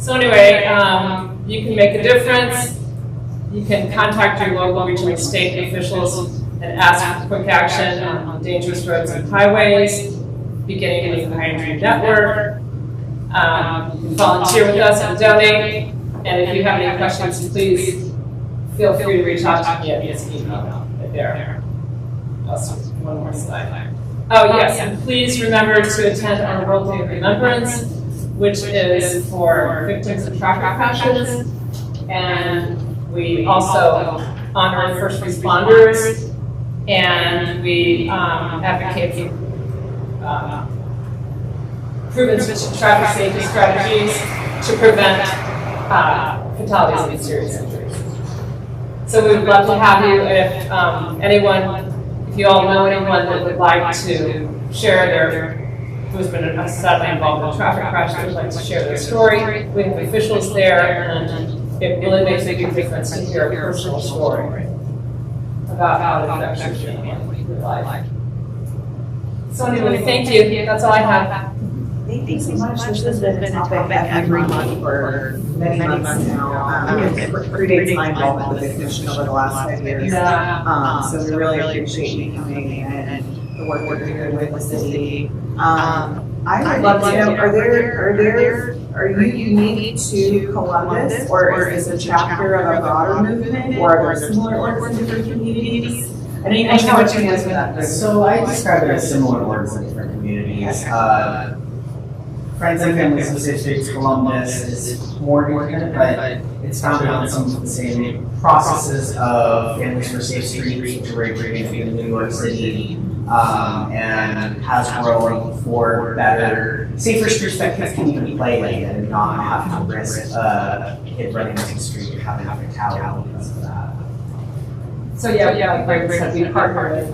So anyway, you can make a difference. You can contact your local, regional, state officials and ask for quick action on dangerous roads and highways, beginning with the Hydrogen Network. You can volunteer with us and donate. And if you have any questions, please feel free to reach out to me at this email right there. Also, one more slide. Oh yes, and please remember to attend our World Day of Remembrance, which is for victims of traffic crashes. And we also honor first responders, and we advocate for proven traffic safety strategies to prevent fatalities and serious injuries. So we would love to have you if if you all know anyone that would like to share who's been sadly involved in a traffic crash, that would like to share their story. We have officials there, and it really makes a big difference to hear a personal story about how it affects your family, your life. So anyway, thank you. That's all I have. Thank you so much. This has been a topic every month for many months now. It predates my involvement with the commission over the last 5 years. So we really appreciate you coming and the work we're doing with the city. I would love to know, are you unique to Columbus, or is this a chapter of a broader movement, or are there similar orgs in different communities? I know you mentioned what you answer that. So I describe it as similar orgs in different communities. Friends and Family Associates Columbus is more independent, but it's founded on some of the same processes of Families for Safe Streets, which are originating in New York City, and has grown for better, safer streets that kids can even play in and not have to risk a kid running into the street and having a fatality because of that. So like Greg said, we partner with,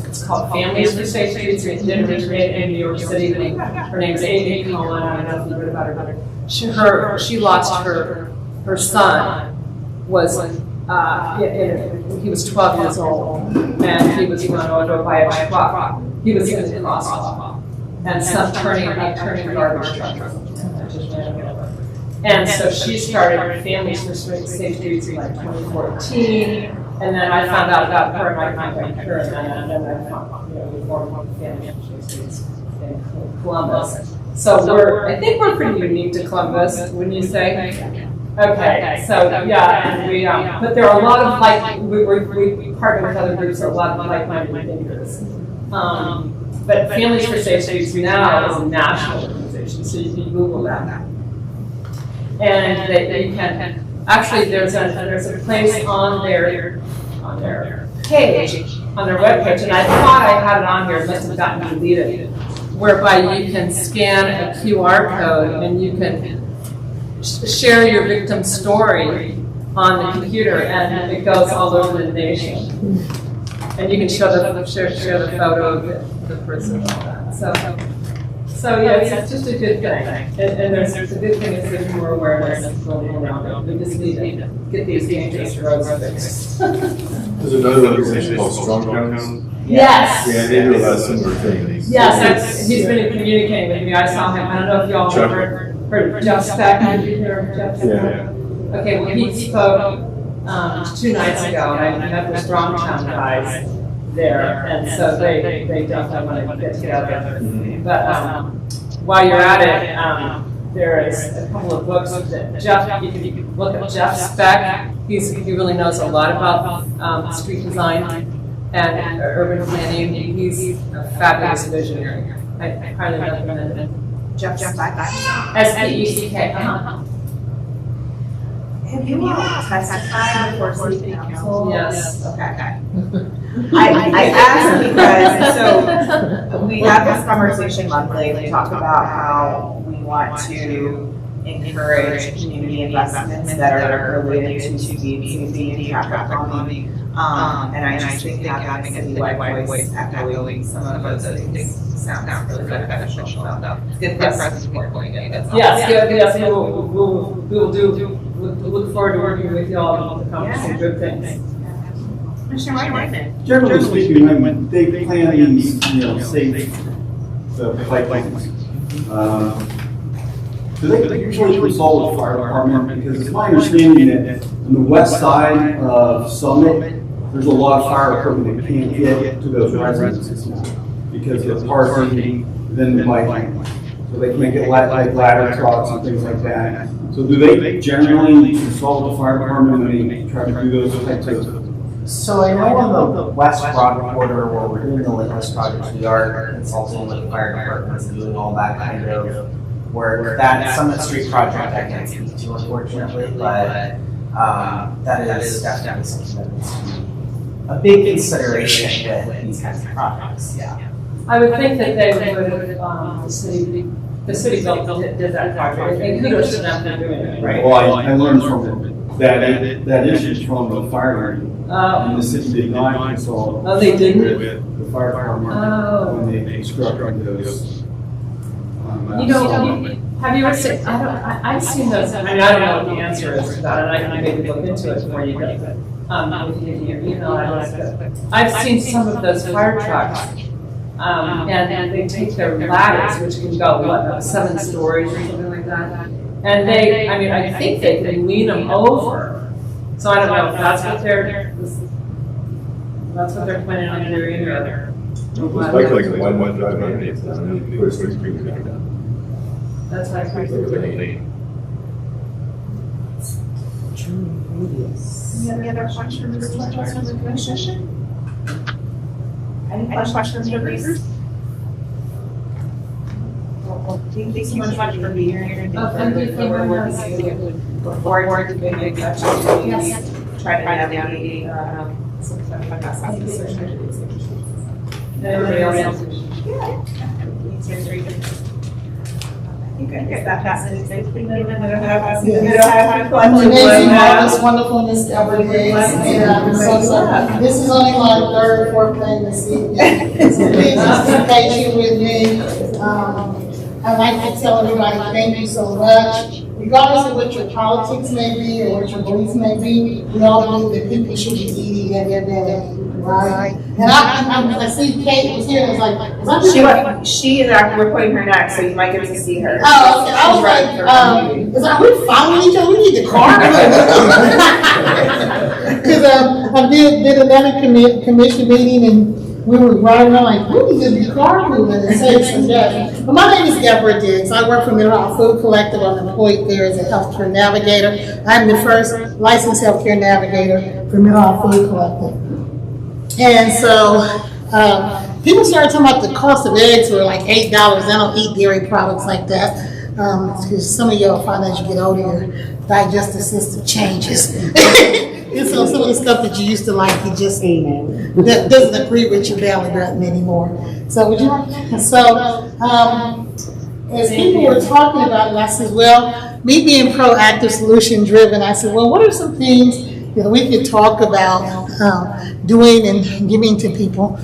it's called Families for Safe Streets. We did originate in New York City. Her name's Amy Cohen. I don't know if you heard about her. She lost her son. He was 12 years old, and he was run over by a truck. He was in the crosswalk, and some turning garbage truck. And so she started Families for Safe Streets in like 2014. And then I found out about her, and I contacted her, and then I found, we formed Families for Safe Streets in Columbus. So I think we're pretty unique to Columbus, wouldn't you say? Okay, so and we, but there are a lot of we partner with other groups, a lot of like-minded thinkers. But Families for Safe Streets now is a national organization, so you can Google that. And that you can. Actually, there's a place on their page, on their webpage, and I thought I had it on here, it must have gotten deleted, whereby you can scan a QR code and you can share your victim's story on the computer, and it goes all over the nation. And you can share the photo of the person and all that. So yeah, it's just a good thing. And there's a good thing is there's more awareness going around it. We just need to get these dangerous roads fixed. There's another organization called Strong Towns. Yes. Yeah, they do a lot of similar things. Yes, he's been communicating with me. I saw him. I don't know if y'all heard Jeff Speck. Did you hear of Jeff Speck? Yeah. Okay, well, he spoke 2 nights ago, and I met the Strong Town guys there, and so they definitely want to get together. But while you're at it, there is a couple of books that Jeff, you can look at Jeff Speck. He really knows a lot about street design and urban planning. He's a fabulous visionary. I highly recommend it. Jeff Speck. S-P-E-C-K. Have you all testified before city council? Yes. Okay. I asked because, so we have this conversation monthly. We talk about how we want to encourage community investments that are related to speed safety and traffic calming. And I just think having a citywide voice echoing some of those things sounds really beneficial. So it's good for us to support going it. Yes, we'll look forward to working with y'all to accomplish some good things. Generally speaking, when they plan these, safe the pipelines. Do they usually consult the fire department? Because it's my understanding that on the west side of Summit, there's a lot of fire equipment that can't get to those residences now because of the parking, then the pipeline. So they can't get like ladder trucks and things like that. So do they generally consult the fire department when they try to do those types of? So I know on the West Broad border where we're doing the Lakers project, we are consulting with the fire departments and doing all that kind of work. That Summit Street project I can't speak to unfortunately, but that is definitely something that needs to be a big consideration with these kinds of projects, yeah. I would think that they would, the city did that project, and kudos to them for doing it, right? Well, I learned from that issue from the fire and the city did not consult. Oh, they didn't? With the fire department when they constructed those. You know, have you ever seen, I've seen those, I mean, I don't know what the answer is to that, and I can maybe look into it for you, but, with your email address, but I've seen some of those fire trucks, and they take their ladders, which can go, what, 7 stories or something like that, and they, I mean, I think they can lean them over, so I don't know if that's what they're planning on doing, or. It's like a one drive on it, put a switch screen down. That's what I think. Any other questions from the commission? Any questions for leaders? Well, thank you so much for being here. Thank you for working with you. Look forward to being in touch with you. Try to navigate some stuff like that. Everybody else? You can get that passes. Amazing, marvelous, wonderfulness, every day. And so sorry. This is only my third or fourth thing this evening. So please just be patient with me. I'd like to tell everybody thank you so much. Regardless of what your politics may be or what your beliefs may be, we all believe that people should be eating every day, right? And I see Kate was here and was like, she is actually, we're putting her next, so you might get to see her. oh, okay. I was like, is that we following each other? We need the car. Because I did another commission meeting and we were riding around like, we need to be car moving and say some yes. But my name is Deborah Diggs. I work for Middlehall Food Collective. I'm employed there as a healthcare navigator. I'm the first licensed healthcare navigator for Middlehall Food Collective. And so people started talking about the cost of eggs were like $8. I don't eat dairy products like that. Because some of y'all find as you get older, your digestive system changes. And so some of the stuff that you used to like, you just that doesn't agree with your belly button anymore. So would you like? So as people were talking about it, I said, well, me being proactive, solution driven, I said, well, what are some things that we could talk about doing and giving to people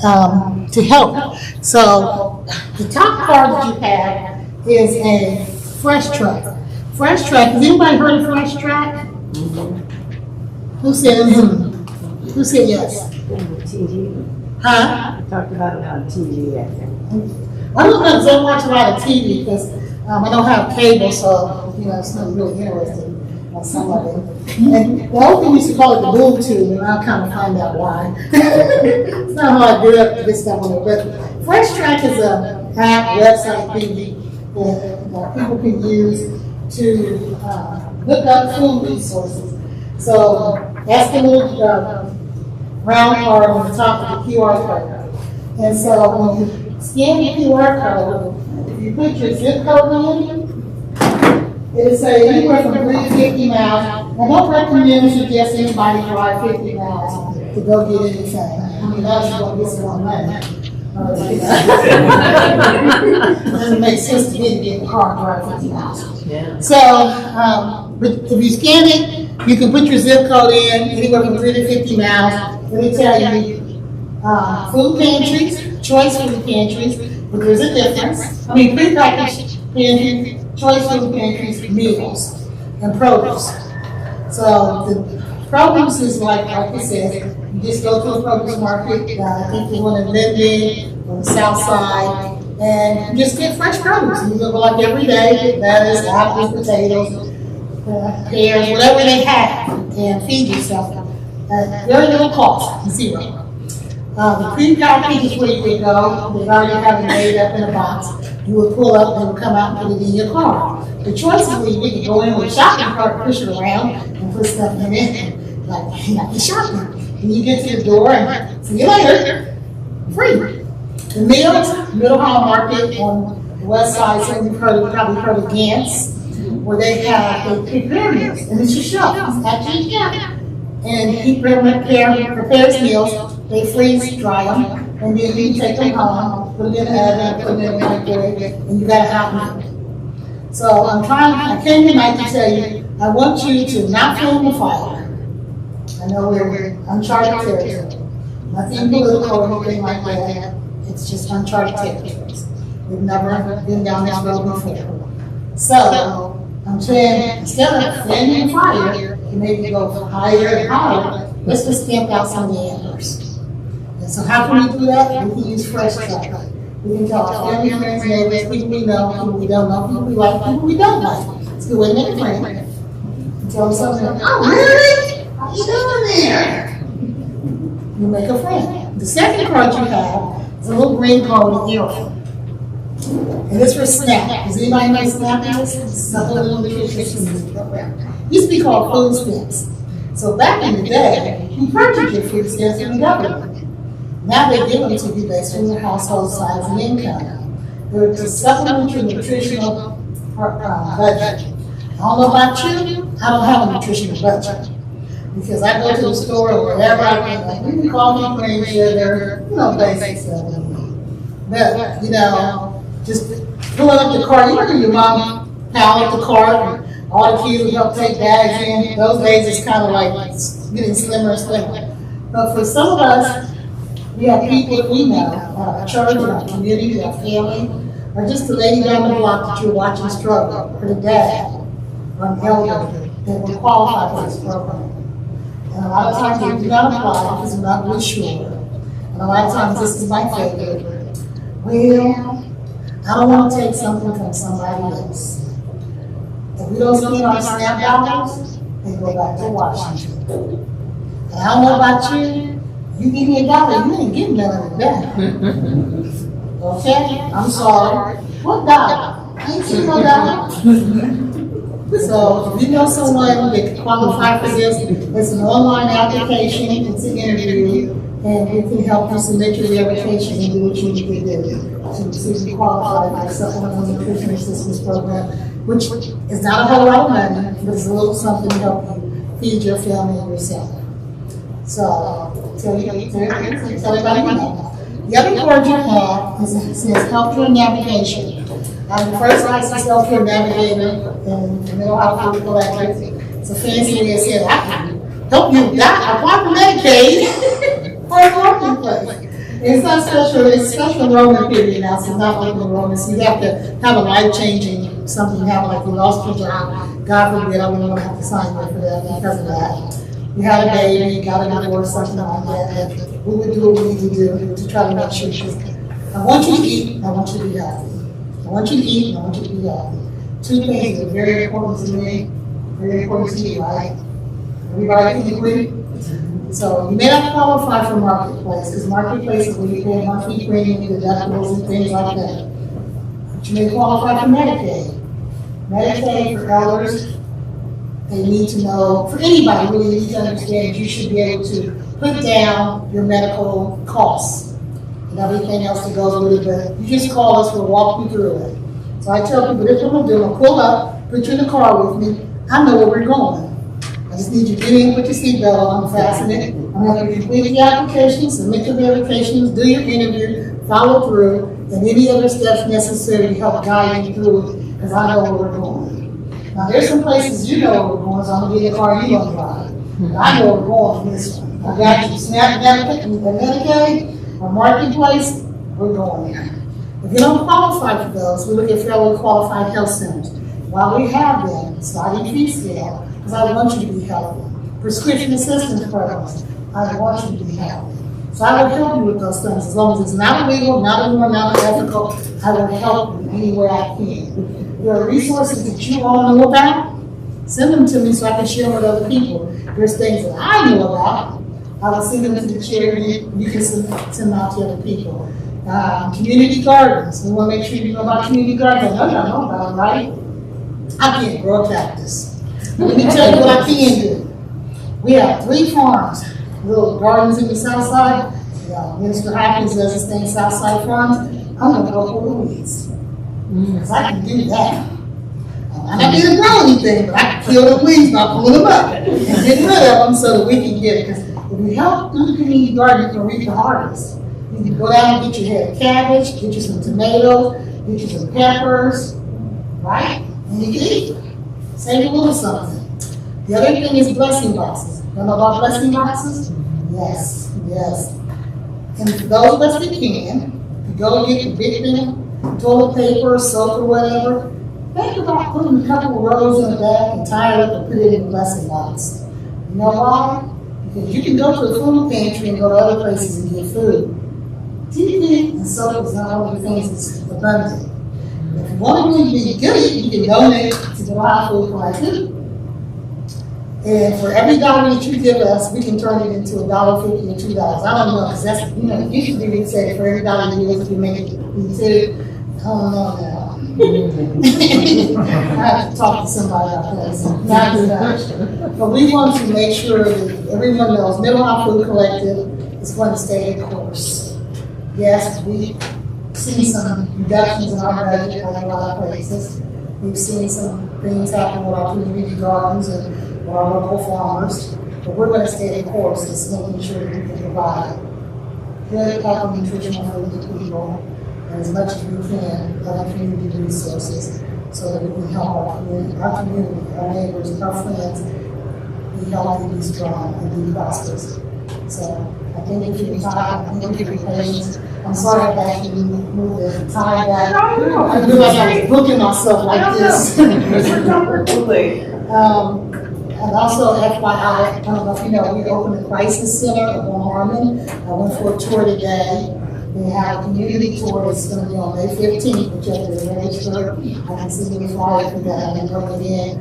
to help? So the top card that you have is a Fresh Track. Fresh Track. Has anybody heard of Fresh Track? Who said Who said yes? TV. Huh? We talked about it on TV, I think. I don't watch a lot of TV because I don't have cable, so it's not really interesting. Some of it. And the old thing used to call it the boob tube, and I'll kind of find out why. It's not hard to get up to this stuff on it. But Fresh Track is an app, website thingy that people can use to look up food resources. So that's the little round card on the top of the QR code. And so when you scan the QR code, if you put your zip code in, it'll say anywhere from 3 to 50 miles. I don't recommend or suggest anybody drive 50 miles to go get anything. I mean, that's going to get some more money. Doesn't make sense to me to get in a car and drive 50 miles. Yeah. So, but if you scan it, you can put your zip code in anywhere from 3 to 50 miles. It'll tell you food pantries, choice food pantries, but there's a difference. I mean, prepackaged pantries, choice food pantries, meals, and produce. So the produce is like I said, you just go to a produce market, I think the one in Linden, on the south side, And you just get fresh produce. You go like every day, get lettuce, apples, potatoes, pears, whatever they have, and feed yourself. Very little cost, zero. The pre-packaged is where you would go. They already have it made up in a box. You would pull up, and it would come out and put it in your car. The choice is where you can go in with a shopping cart, push it around, and put stuff in it, like you're shopping. And you get to the door, and see you later, free. The meals, Middle Hall Market on the west side, so you've probably heard of Gantz, where they prepare meals, and it's your shelf, it's actually a shelf. And he prepares meals, they freeze dry them, and then you take them home, put them in the oven, put them in the microwave, and you got a hot meal. So I came tonight to tell you, I want you to not film the fire. I know we're uncharted territory. Nothing political or anything like that. It's just uncharted territories. We've never been down this road before. So I'm saying, instead of fanning the fire, you maybe go higher and higher. Let's just stamp out some of the embers. And so how can we do that? We can use fresh stuff. We can tell our family, friends, neighbors, people we know, people we don't know, people we like, people we don't like. It's a good way to make a friend. And tell them something like, oh, really? How you doing there? You make a friend. The second card you have is a little green card, an arrow. And it's for SNAP. Does anybody know what SNAP is? It's Supplemental Nutrition Assistance Program. It used to be called food stamps. So back in the day, you purchased your food stamps from the government. Now they give them to you based on your household size and income. They're to supplement your nutritional budget. I don't know about you, I don't have a nutritional budget. Because I go to the store or wherever I can, like, you can call me grain sugar, basic stuff. But, just pulling up the cart, you remember your mom piled up the cart, and all the kids would help take bags in. Those days it's kind of like getting slimmer and slimmer. But for some of us, we have people that we know, our church, our community, our family, or just the lady down the block that you're watching struggle, or the dad, or an elder that will qualify for this program. And a lot of times they do not apply because they're not really sure. And a lot of times this is my favorite. Well, I don't want to take something from somebody else. If we don't spend our SNAP dollars, they go back to Washington. And I don't know about you, you give me $1, you ain't getting none of it back. Okay? I'm sorry. What dollar? I ain't seen no dollar. So if you know someone that can qualify for this, it's an online application, it's an interview, and we can help you submit your application and do what you need to do to see if you qualify for the Supplemental Nutrition Assistance Program, which is not a whole lot of money, but it's a little something to help you feed your family and yourself. So tell everybody you know. The other card you have says Healthcare Navigation. I'm the first licensed healthcare navigator in the Middle Hall Food Collective. It's a fancy way of saying, I can help you apply for Medicaid for a working place. It's not special, it's special enrollment period now, so it's not open enrollment. So you have to have a life-changing, something happen, like you lost your job. God forbid, I wouldn't want to have to sign you for that because of that. You had a baby, got a divorce, something like that. And we would do what we need to do to try to make sure. I want you to eat, I want you to be happy. I want you to eat, and I want you to be happy. Two things that are very important to me, very important to you, right? Everybody can agree? So you may not qualify for Marketplace, because Marketplace is where you pay a monthly premium, deductibles, and things like that. But you may qualify for Medicaid. Medicaid for elders, they need to know, for anybody really needs to understand, you should be able to put down your medical costs and everything else that goes with it, but you just call us, we'll walk you through it. So I tell people, this is what I'm doing, I'll pull up, put you in the car with me, I know where we're going. I just need you to get in, put your seatbelt on, fasten it. I'm going to complete the application, submit your verifications, do your interview, follow through, and any other steps necessary to help guide you through it, because I know where we're going. Now, there's some places you know where we're going, so I'm going to get a car you want to drive. I know where we're going for this one. I got you SNAP Medicaid, or Marketplace, we're going there. If you don't qualify for those, we look at federally qualified health centers. While we have them, sliding fee scale, because I want you to be healthy. Prescription assistance programs, I want you to be healthy. So I will help you with those things, as long as it's not illegal, not immoral, not unethical, I will help you any way I can. If there are resources that you all know about, send them to me so I can share them with other people. If there's things that I know about, I will send them to the chair, and you can send them out to other people. Community gardens, we want to make sure you know about community gardens. I know y'all know about them, right? I can't grow a cactus. Let me tell you what I can do. We have 3 farms, little gardens in the south side. Minister Hopkins does his thing, Southside Farms. I'm gonna go for the weeds. Because I can do that. I'm not gonna grow anything, but I can kill the weeds by pulling them up and getting rid of them so that we can get it. Because if we help through the community garden, you can reap the harvest. You can go down and get your head of cabbage, get you some tomatoes, get you some peppers, right? And you can eat. Save a little something. The other thing is blessing boxes. You know about blessing boxes? Yes, yes. And for those of us that can, you go get the big thing, toilet paper, soap, or whatever. Think about putting a couple of rolls in the bag and tie it up and put it in the blessing box. You know why? Because you can go to a food pantry and go to other places and get food. TV and soap is not one of the things that's abundant. If you want to be good, you can donate to the Live Food Project. And for every dollar that you give us, we can turn it into $1.50 or $2. I don't know, because that's, you know, usually we say for every dollar you give us, we make it $2. I don't know now. I have to talk to somebody about that. Not too much. But we want to make sure that everyone knows Middle High Food Collective is going to stay the course. Yes, we've seen some reductions in our budget in a lot of places. We've seen some things happen with our community gardens and our local farmers, but we're going to stay the course. It's making sure that we can provide good, healthy, nutritional food to people, and as much as we can, other community resources, so that we can help our community, our neighbors, our friends, be healthy, be strong, and be prosperous. So I thank you for your time. I thank you for your patience. I'm sorry I actually moved the time back. I feel like I was booking myself like this. And also, FYI, I don't know if you know, we opened a crisis center up on Harmon. I went for a tour today. We have a community tour that's going to be on May 15th, which you have to register. I can see the flyer for that and bring it in.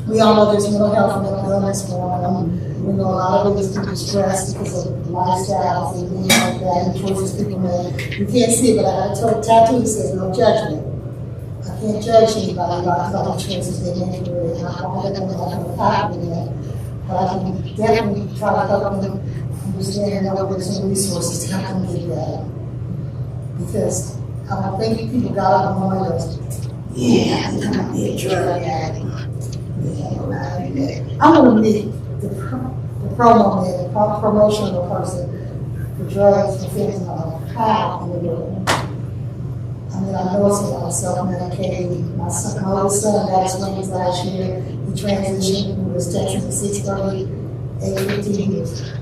We all know there's mental health and mental illness going on. We know a lot of it is due to stress because of lifestyles and things like that, and choices people make. You can't see it, but I have a tattoo that says no judgment. I can't judge anybody about the choices they make for it. I don't let them have a problem with that. But I can definitely try to help them understand and know where there's some resources to help them get better. Because I don't think people got up and one of those, yeah, I'm going to be a drug addict. I want to be the promo man, the promotional person for drugs and things like how in the world. I mean, I know it's a lot of self-medicating. My oldest son got his wings last year. He transitioned. He was texting at 6:30, 8:15. He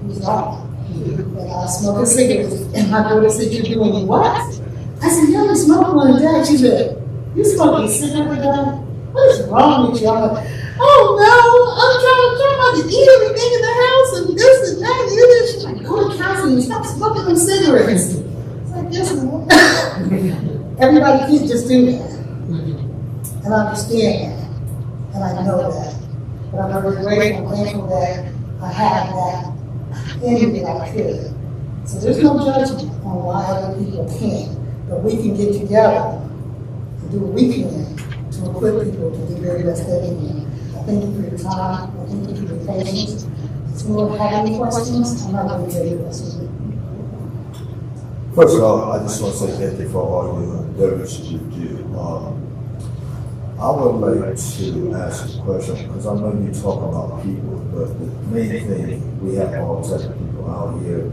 was off. And I smoked a cigarette. And my daughter said, "You're doing what?" I said, "You only smoke one a day." She said, "You smoking a cigarette a day? What is wrong with you?" I'm like, "Oh no, I'm trying to eat everything in the house and this and that and this." She's like, "Go to counseling, stop smoking them cigarettes." It's like, yes, everybody can't just do that. And I understand that. And I know that. But I'm very grateful and thankful that I have that in me that I could. So there's no judgment on why other people can't. But we can get together and do what we can to equip people to do the very best they can. Thank you for your time. Thank you for your patience. Does anyone have any questions? I'm not going to get your questions. First of all, I just want to say thank you for all your endeavors you do. I would like to ask a question, because I know you talk about people, but the main thing, we have all types of people out here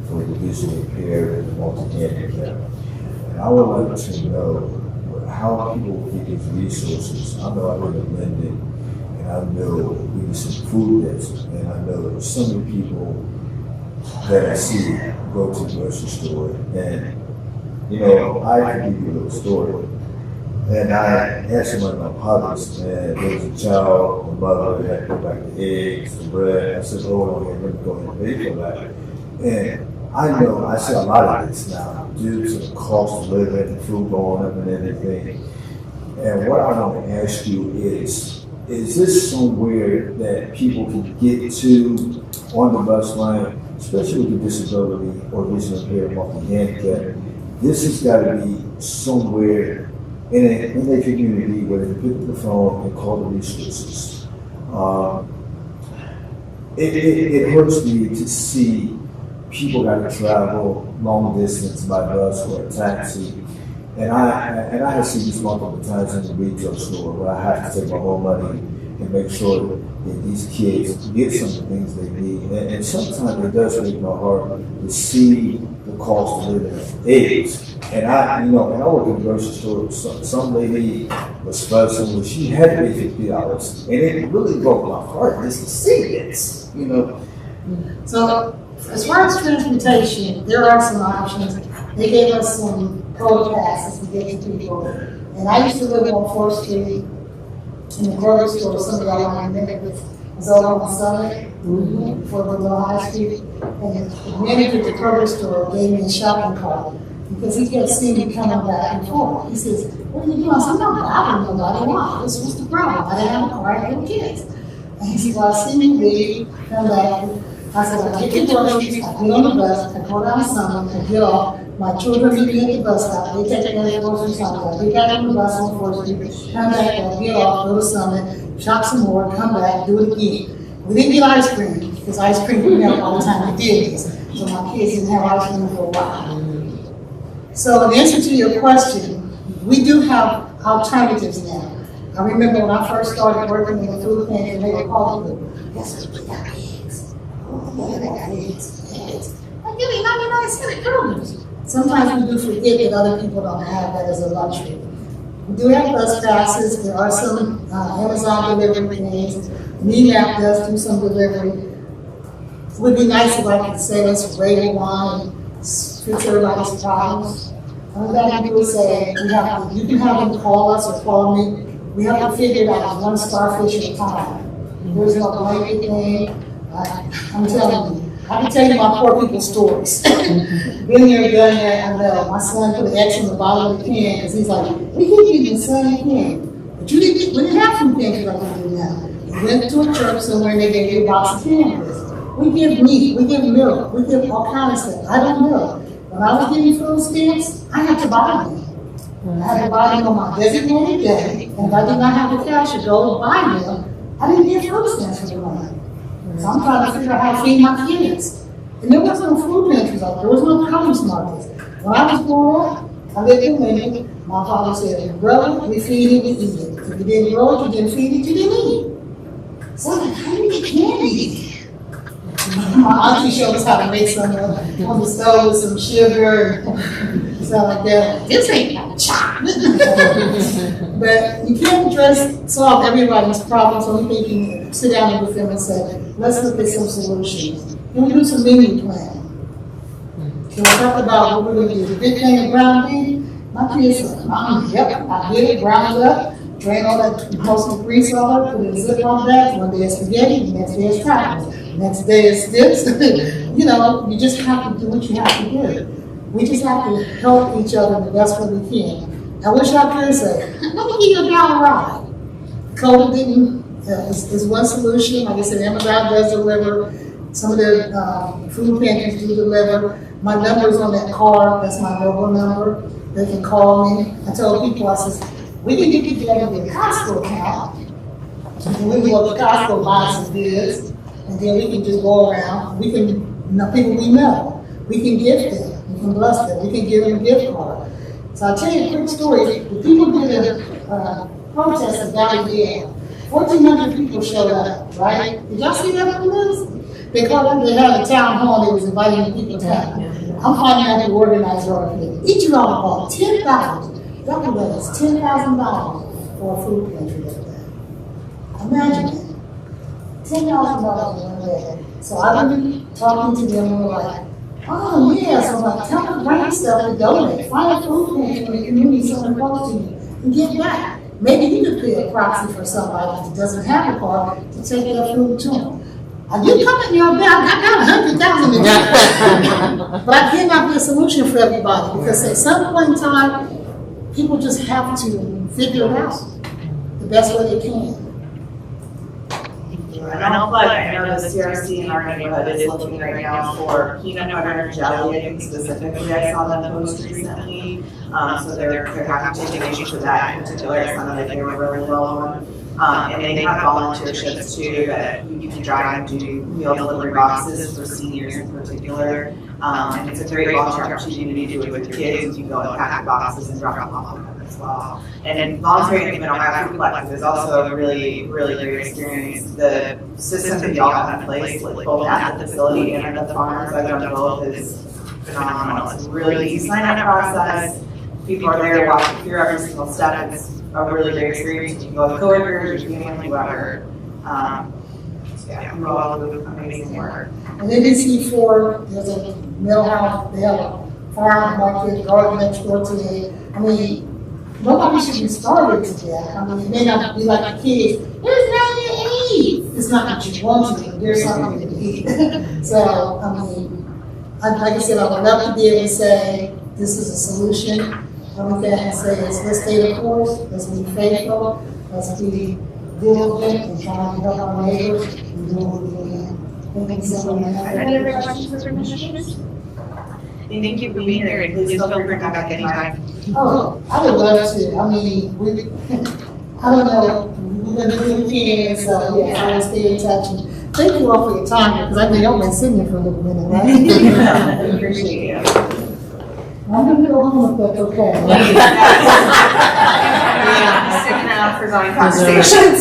for the visually impaired and multi-handicapped. And I would like to know how people get these resources. I know I live in Linden, and I know we need some food deserts, and I know so many people that I see go to the grocery store, and you know, I can give you a little story. And I asked one of my hobbies, and there was a child, the mother had to go back the eggs, the bread. I said, oh, okay, let me go ahead and pay for that. And I know, I see a lot of this now, due to the cost of living, food going up and everything. And what I want to ask you is this somewhere that people can get to on the bus line, especially with the disability or visual impairment, multi-handicap? This has got to be somewhere in a community where they can pick up the phone and call the resources. It hurts me to see people got to travel long distance by bus or a taxi. And I have seen this multiple times in the retail store where I have to take my whole money and make sure that these kids get some of the things they need. And sometimes it does break my heart to see the cost of living eggs. And I work in a grocery store. Some lady was fussing when she had to pay $50, and it really broke my heart just to see this, So, as far as transportation, there are some options. They gave us some code passes to get to people. And I used to live on 4th Street in the grocery store. Some of y'all might remember it was over on Summit before the little high street. And the manager at the grocery store gave me a shopping cart because he kept seeing me coming back and forth. He says, what are you doing? I said, I'm not bothering nobody. Why? This was the problem. I didn't have a car, I had kids. And he said, well, I see you leave, come back. I said, I get the groceries, I get on the bus, I go down Summit, I get off. My children meet me at the bus stop, they take their groceries out, they get on the bus on 4th Street, come back, I get off, go to Summit, shop some more, come back, do it again. We didn't get ice cream, because ice cream we have all the time, we did this. So my kids didn't have ice cream for a while. So in answer to your question, we do have alternatives now. I remember when I first started working in the food pantry, they were calling me, yes, we got eggs. Oh, yeah, they got eggs. I give you 99-cent produce. Sometimes we do forget that other people don't have that as a luxury. We do have bus passes. There are some Amazon delivery things. NEMAP does do some delivery. It would be nice if I could say let's rate one and fix everybody's problems. All that I do is say you can have them call us or call me. We have to figure it out one starfish at a time. There's no blanket thing. I'm telling you. I can tell you my poor people's stories. Been there, done that, I know. My son put an X in the bottom of the can because he's like, we keep using the same can. But we didn't have food pantry like we do now. We went to a church somewhere and they gave you a box of candles. We give meat, we give milk, we give all kinds of stuff. I don't know. When I was getting food stamps, I had to buy them. I had to buy them on my designated day. And if I did not have the cash to go buy them, I didn't get food stamps for the month. So I'm trying to figure out how to feed my kids. And there was no food pantries out there. There was no produce markets. When I was growing up, I lived in Lincoln. My father said, if you grow it, we feed it, we eat it. If you didn't grow it, you didn't feed it, you didn't eat it. So I'm like, how do you get candy? My auntie showed us how to make some on the stove with some sugar and stuff like that. This ain't no chocolate. But you can't solve everybody's problems, so we can sit down with them and say, let's look at some solutions. Can we do some menu planning? Can we talk about what we're going to do? The big thing of ground beef? My kids said, Mom, yep, I did it, ground it up, drain all that mostly grease off it, put it in Ziploc bags. One day it's spaghetti, the next day it's tacos, next day it's this. You just have to do what you have to do. We just have to help each other the best way we can. I wish I could say, let me give you a dollar ride. COVID is one solution. Like I said, Amazon does deliver. Some of the food pantries do deliver. My number's on that card. That's my mobile number. They can call me. I tell people, I says, we can get together with a Costco account. And we can go to Costco, buy some goods, and then we can just go around. We can, people we know, we can gift them. We can bless them. We can give them a gift card. So I'll tell you a quick story. The people did a protest at Valley Dale. 1,400 people showed up, right? Did y'all see that on the news? They had a town hall, they was inviting the people to come. I'm finding out the organizer of it. Each of y'all bought $10,000. That would let us $10,000 for a food pantry like that. Imagine that. $10,000 in one day. So I've been talking to them and we're like, oh yeah, so I'm like, tell them bring stuff to donate. Find a food pantry in the community somewhere close to you. and get back. Maybe you could pay a proxy for somebody that doesn't have a car to take their food to them. Are you coming your way? I got 100,000 to do. But I cannot be a solution for everybody because at some point in time, people just have to figure it out the best way they can. And I'll plug, I know the CRC in our neighborhood is looking right now for peanut butter and jelly, I think specifically, I saw them post recently. So they're happy to take advantage of that in particular, it sounded like they were really low on. And they have volunteer shifts too, that you can drive and do meal delivery boxes for seniors in particular. And it's a great volunteer opportunity to do it with your kids, you can go and pack the boxes and drop them off with them as well. And then volunteering in Ohio Food Collective is also a really, really great experience. The system that y'all have in place, like both at the facility and at the farms, I've done both, is phenomenal. It's a really easy sign-up process. People are there walking through every single step. It's a really great experience. You can go with coworkers, your family, whoever. Yeah, you all do amazing work. And then DC4, there's a mental health, they have a farm market, garden next door today. I mean, nobody should be starving to death. I mean, it may not be like the kids, there's nothing to eat. It's not that you want to, but there's something to eat. So, I mean, like I said, I would love to be able to say, this is a solution. Only thing I can say is let's stay the course, let's be faithful, let's be diligent and trying to help our neighbors and do what we can. Thank you so much. Any other questions or commissioners? Thank you for being here, and please feel free to come back anytime. Oh, I would love to. I mean, I don't know, we've been doing weekends, so yeah, I will stay in touch. And thank you all for your time, because I know y'all been sitting here for a little minute, right? Appreciate you. I'm gonna go home if that's okay. Yeah, sticking out for going conversations.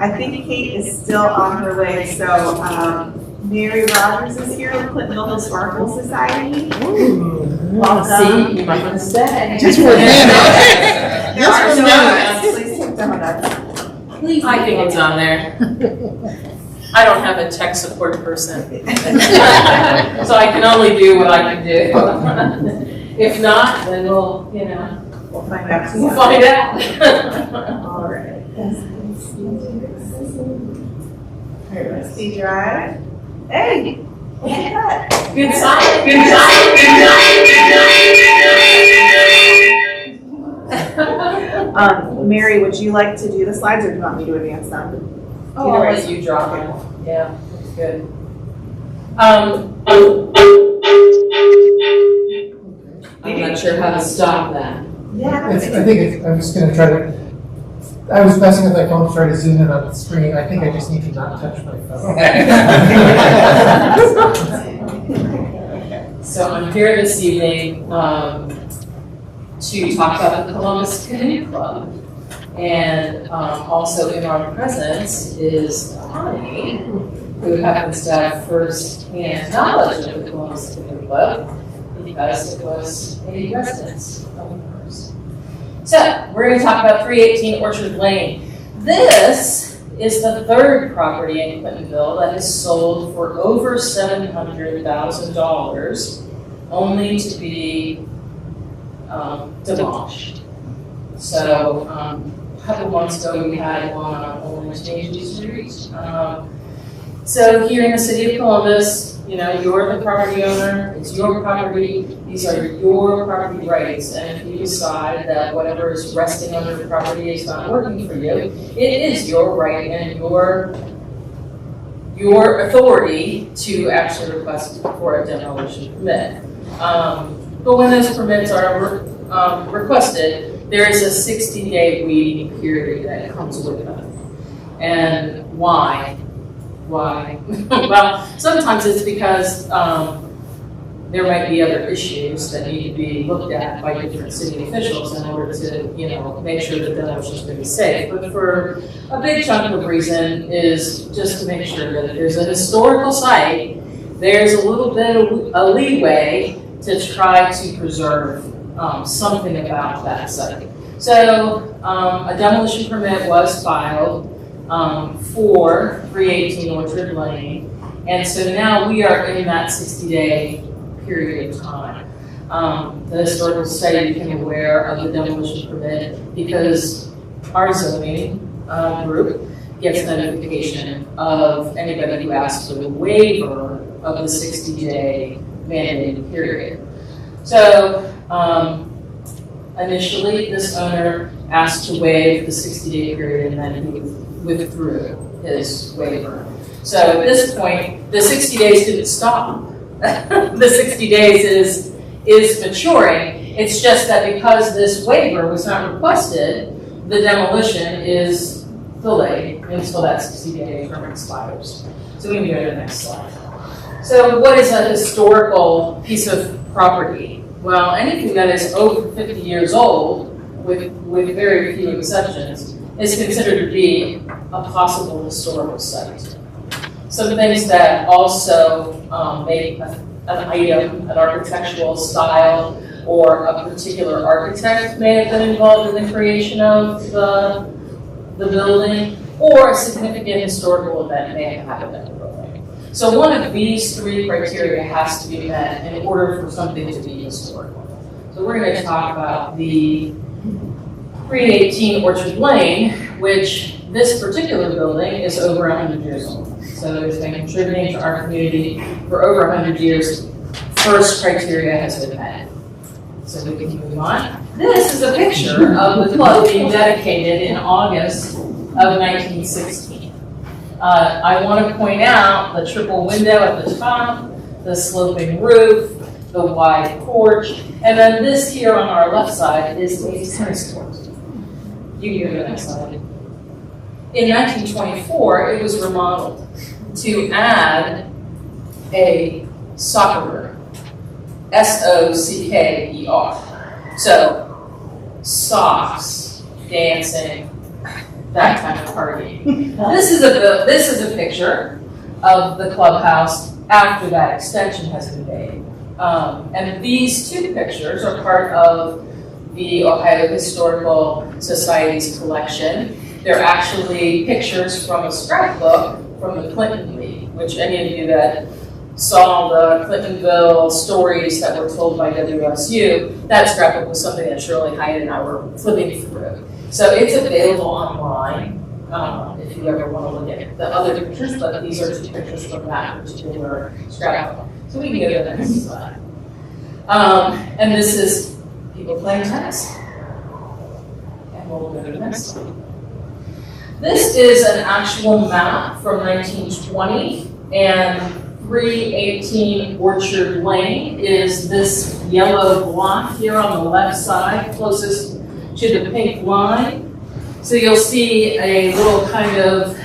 I think Kate is still on her way, so Mary Rogers is here with Clintonville Historical Society. Welcome. See, you might want to stay. Just for a minute. There are donuts. Please take donuts. Please. I think it's on there. I don't have a tech support person. So I can only do what I can do. If not, then we'll, We'll find out. we'll find out. All right. Here's C Drive. Hey, look at that. Good sign, good sign. Mary, would you like to do the slides, or do you want me to advance them? Oh, I'll let you drop it. Yeah, that's good. I'm not sure how to stop that. Yeah. I think I'm just gonna try to, I was messing with my phone to try to zoom in on the screen. I think I just need to not touch my phone. So I'm here this evening to talk about the Columbus Canoe Club. And also in our presence is Connie, who happens to have first-hand knowledge of the Columbus Canoe Club because it was a residence of hers. So we're going to talk about 318 Orchard Lane. This is the third property in Clintonville that is sold for over $700,000, only to be demolished. So a couple months ago, we had one on Orange Nation Street. So here in the city of Columbus, you're the property owner, it's your property, these are your property rights, and if you decide that whatever is resting under the property is not working for you, it is your right and your authority to actually request for a demolition permit. But when those permits are requested, there is a 60-day waiting period that comes with them. And why? Why? Well, sometimes it's because there might be other issues that need to be looked at by different city officials in order to, make sure that the demolition is going to be safe. But for a big chunk of reason is just to make sure that if there's a historical site, there's a little bit of a leeway to try to preserve something about that site. So a demolition permit was filed for 318 Orchard Lane, and so now we are in that 60-day period of time. the Historical Society became aware of the demolition permit because our zoning group gets notification of anybody who asks for the waiver of the 60-day mandated period. So initially, this owner asked to waive the 60-day period and then he withdrew his waiver. So at this point, the 60 days didn't stop. The 60 days is maturing. It's just that because this waiver was not requested, the demolition is delayed until that 60-day term expires. So we can go to the next slide. So what is a historical piece of property? Well, anything that is over 50 years old, with very few exceptions, is considered to be a possible historical site. Some things that also make an item, an architectural style, or a particular architect may have been involved in the creation of the building, or a significant historical event may have happened at the building. So one of these three criteria has to be met in order for something to be historical. So we're going to talk about the 318 Orchard Lane, which this particular building is over 100 years old. So it's been contributing to our community for over 100 years. First criteria has been met. So we can move on. This is a picture of the club being dedicated in August of 1916. I want to point out the triple window at the top, the sloping roof, the wide porch, and then this here on our left side is the tennis court. You can go to the next slide. In 1924, it was remodeled to add a soccer room. S-O-C-K-E-R. So, socks, dancing, that kind of party. This is a picture of the clubhouse after that extension has been made. And these two pictures are part of the Ohio Historical Society's collection. They're actually pictures from a scrapbook from the Clintonville, which any of you that saw the Clintonville stories that were told by WSU, that scrapbook was something that Shirley Hyatt and I were flipping through. So it's available online if you ever want to look at the other pictures, but these are two pictures from that particular scrapbook. So we can go to the next slide. And this is people playing tennis. And we'll go to the next slide. This is an actual map from 1920, and 318 Orchard Lane is this yellow block here on the left side, closest to the pink line. So you'll see a little kind of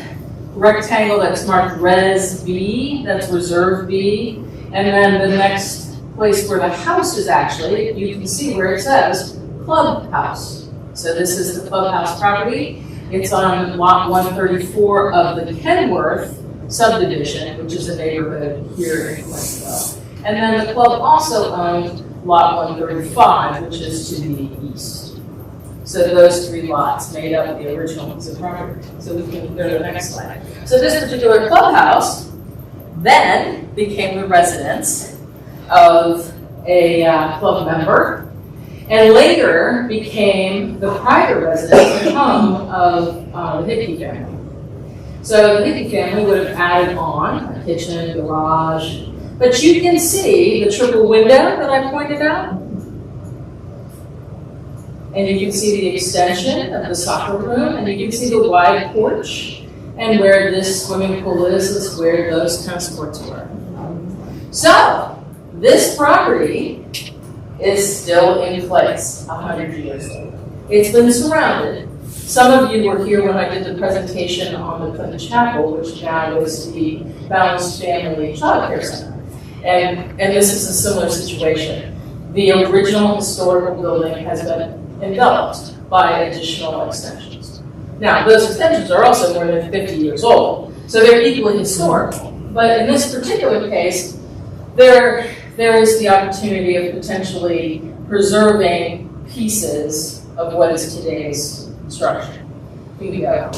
rectangle that's marked Res B, that's Reserve B, and then the next place where the house is actually, you can see where it says Clubhouse. So this is the Clubhouse property. It's on lot 134 of the Kenworth subdivision, which is a neighborhood here in Clintonville. And then the club also owned lot 135, which is to the east. So those three lots made up the original piece of property. So we can go to the next slide. So this particular clubhouse then became the residence of a club member, and later became the private residence and home of the Hickey family. So the Hickey family would have added on a kitchen, garage, but you can see the triple window that I pointed out. And you can see the extension of the soccer room, and you can see the wide porch. And where this swimming pool is where those tennis courts were. So, this property is still in place 100 years later. It's been surrounded. Some of you were here when I did the presentation on the Clinton Chapel, which now is the Balanced Family Child Care Center. And this is a similar situation. The original historical building has been enveloped by additional extensions. Now, those extensions are also more than 50 years old, so they're equally historical. But in this particular case, there is the opportunity of potentially preserving pieces of what is today's structure. Here we go.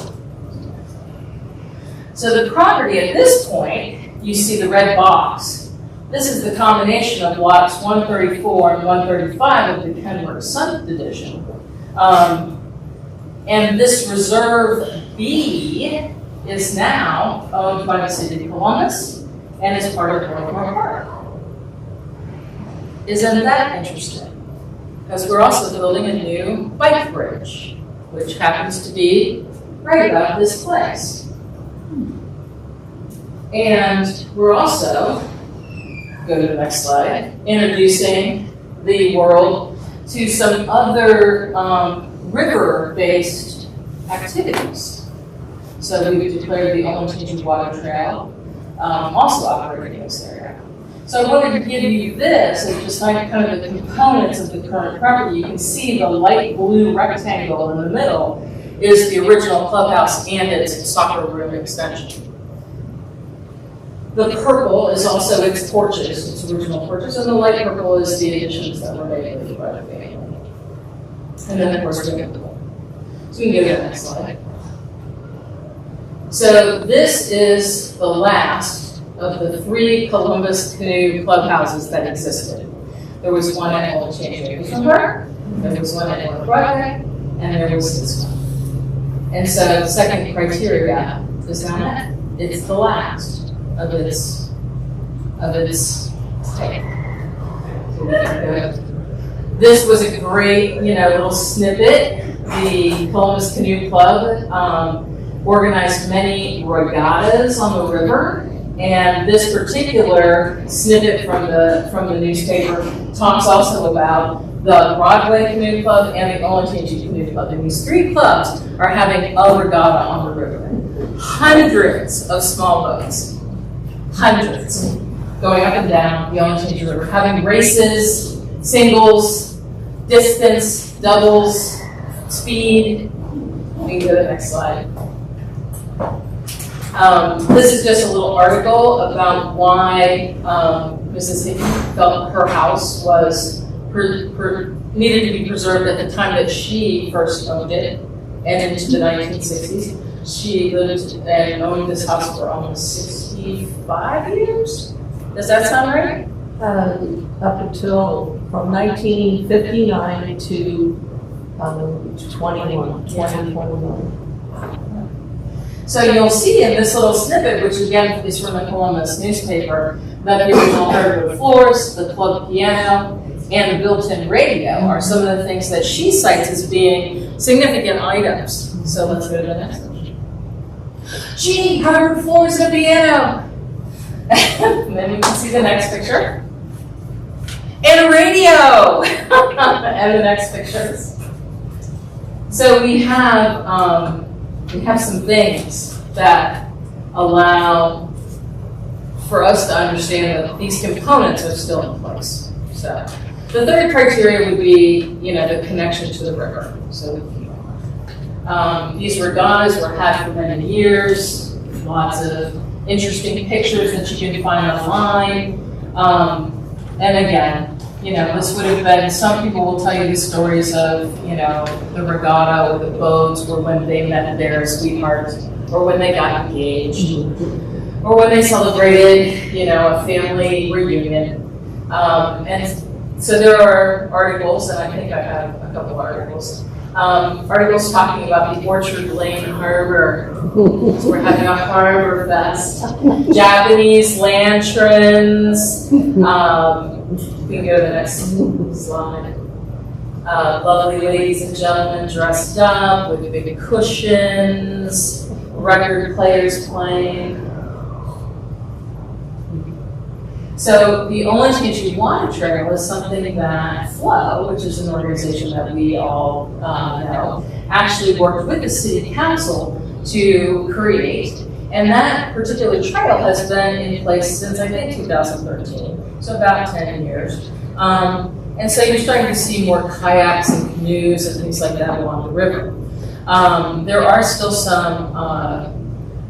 So the property at this point, you see the red box. This is the combination of lots 134 and 135 of the Kenworth subdivision. And this Reserve B is now owned by the city of Columbus and is part of Northmore Park. Isn't that interesting? Because we're also building a new bike bridge, which happens to be right about this place. And we're also, go to the next slide, introducing the world to some other river-based activities. So we've declared the Olentangy Water Trail also operating in this area. So I wanted to give you this as just like kind of the components of the current property. You can see the light blue rectangle in the middle is the original clubhouse and its soccer room extension. The purple is also its porches, its original porches, and the light purple is the additions that were made with the project family. And then of course we get the pool. So we can go to the next slide. So this is the last of the 3 Columbus canoe clubhouses that existed. There was one at Olentangy Park, there was one at North Broadway, and there was this one. And so the second criteria is now met. It's the last of its type. This was a great, little snippet. The Columbus Canoe Club organized many regattas on the river. And this particular snippet from the newspaper talks also about the Broadway Canoe Club and the Olentangy Canoe Club. And these 3 clubs are having a regatta on the river. Hundreds of small boats, hundreds, going up and down the Olentangy River, having races, singles, distance, doubles, speed. We can go to the next slide. This is just a little article about why Mrs. Hickey felt her house was needed to be preserved at the time that she first owned it, and into the 1960s. She lived and owned this house for almost 65 years. Does that sound right? Up until from 1959 to 2021. So you'll see in this little snippet, which again is from the Columbus newspaper, that the original hardwood floors, the club piano, and the built-in radio are some of the things that she cites as being significant items. So let's go to the next one. Gee, hardwood floors and a piano. And then you can see the next picture. And a radio! And the next pictures. So we have some things that allow for us to understand that these components are still in place. So the third criteria would be, the connection to the river. So these regattas were had for many years. Lots of interesting pictures that you can find online. And again, this would have been, some people will tell you the stories of, the regatta or the boats, or when they met their sweetheart, or when they got engaged, or when they celebrated, a family reunion. And so there are articles, and I think I have a couple articles, articles talking about the Orchard Lane Harbor. So we're having a harbor fest. Japanese lanterns. We can go to the next slide. Lovely ladies and gentlemen dressed up with big cushions, record players playing. So the Olentangy Water Trail is something that Flow, which is an organization that we all know, actually worked with the city council to create. And that particular trail has been in place since, I think, 2013, so about 10 years. And so you're starting to see more kayaks and canoes and things like that along the river. There are still some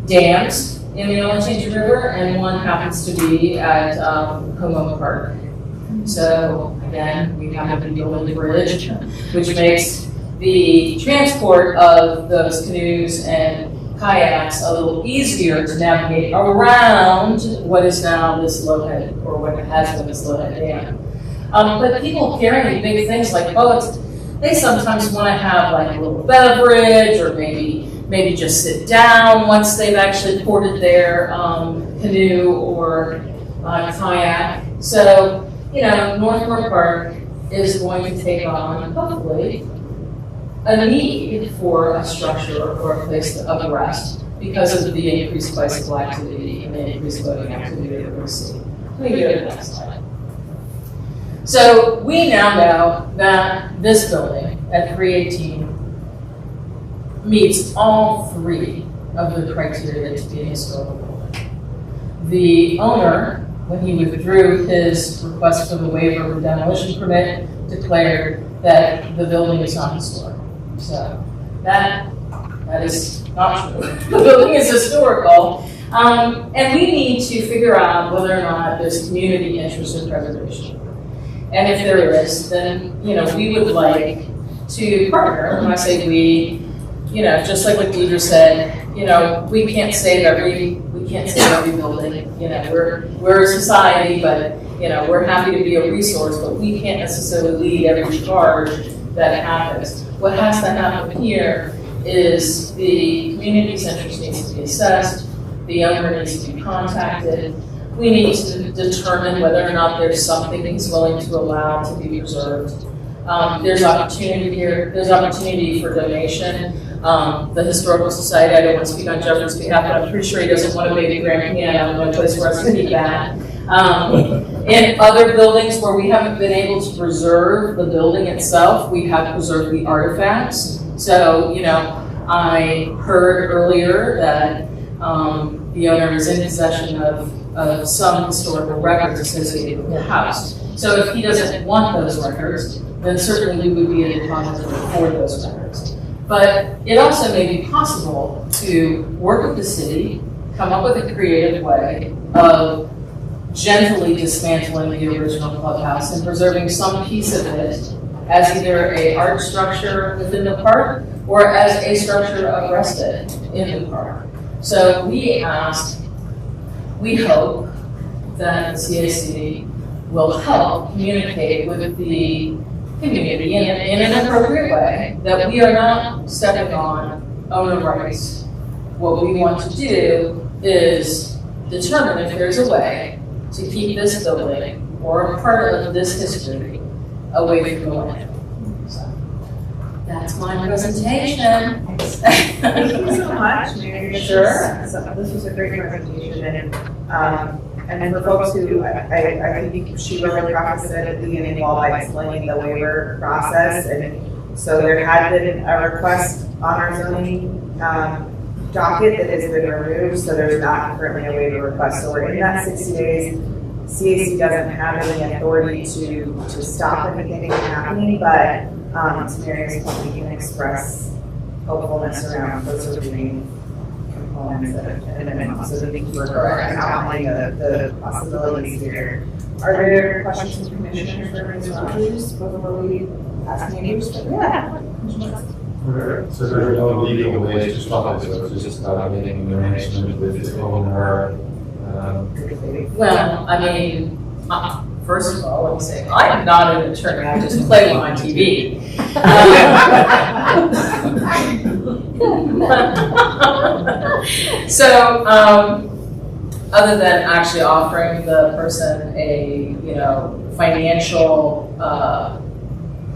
dams in the Olentangy River, and one happens to be at Como Park. So again, we have to build a bridge, which makes the transport of those canoes and kayaks a little easier to navigate around what is now this Lowhead, or what has been this Lowhead Dam. But people carrying big things like boats, they sometimes want to have like a little beverage, or maybe just sit down once they've actually ported their canoe or kayak. So, Northmore Park is going to take on, hopefully, a need for a structure or a place of rest because of the increased bicycle activity and the increased boating activity that we're seeing. Let me go to the next slide. So we now know that this building at 318 meets all three of the criteria to be a historical building. The owner, when he withdrew his request for the waiver of demolition permit, declared that the building is not historic. So that is not true. The building is historical, and we need to figure out whether or not there's community interest in preservation. And if there is, then we would like to partner. When I say we, just like what Deidre said, we can't save every building. We're a society, but we're happy to be a resource, but we can't necessarily lead every charge that happens. What has to happen here is the community's interest needs to be assessed, the owner needs to be contacted, we need to determine whether or not there's something he's willing to allow to be preserved. There's opportunity here, there's opportunity for donation. The Historical Society, I don't want to speak on Jeffrey's behalf, but I'm pretty sure he doesn't want a baby grand piano, no place for us to keep that. In other buildings where we haven't been able to preserve the building itself, we have preserved the artifacts. So, I heard earlier that the owner is in possession of some historical records associated with the house. So if he doesn't want those records, then certainly we would be in a depository for those records. But it also may be possible to work with the city, come up with a creative way of gently dismantling the original clubhouse and preserving some piece of it as either an art structure within the park or as a structure of rested in the park. So we hope that the CAC will help communicate with the community in an appropriate way, that we are not stepping on owner rights. What we want to do is determine if there's a way to keep this building or a part of this history away from the landfill. So that's my presentation. Thank you so much, Mary. Sure. So this was a great presentation, and for folks who, I think she really practiced it at the beginning while by explaining the waiver process, and so there had been a request on our zoning docket that has been removed, so there's not currently a waiver request, so we're in that 60 days. CAC doesn't have any authority to stop anything from happening, but to Mary's point, we can express hopefulness around preserving components at a minimum. So thank you for outlining the possibilities here. Are there questions from commissioners for Ms. Rogers before we ask neighbors? Yeah. So there's no legal way to stop it, so it's just about making an arrangement with the owner. Well, I mean, first of all, let me say, I am not an attorney, I just play one on TV. So, other than actually offering the person a, financial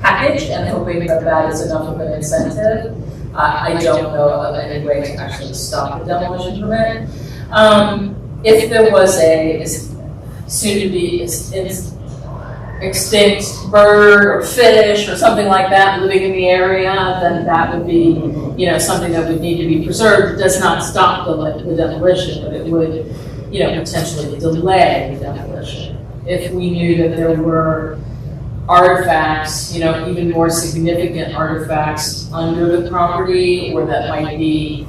package and hoping that that is enough of an incentive, I don't know of any way to actually stop the demolition permit. If there was a soon-to-be extinct bird or fish or something like that living in the area, then that would be, something that would need to be preserved. It does not stop the demolition, but it would, potentially delay the demolition. If we knew that there were artifacts, even more significant artifacts under the property, or that might be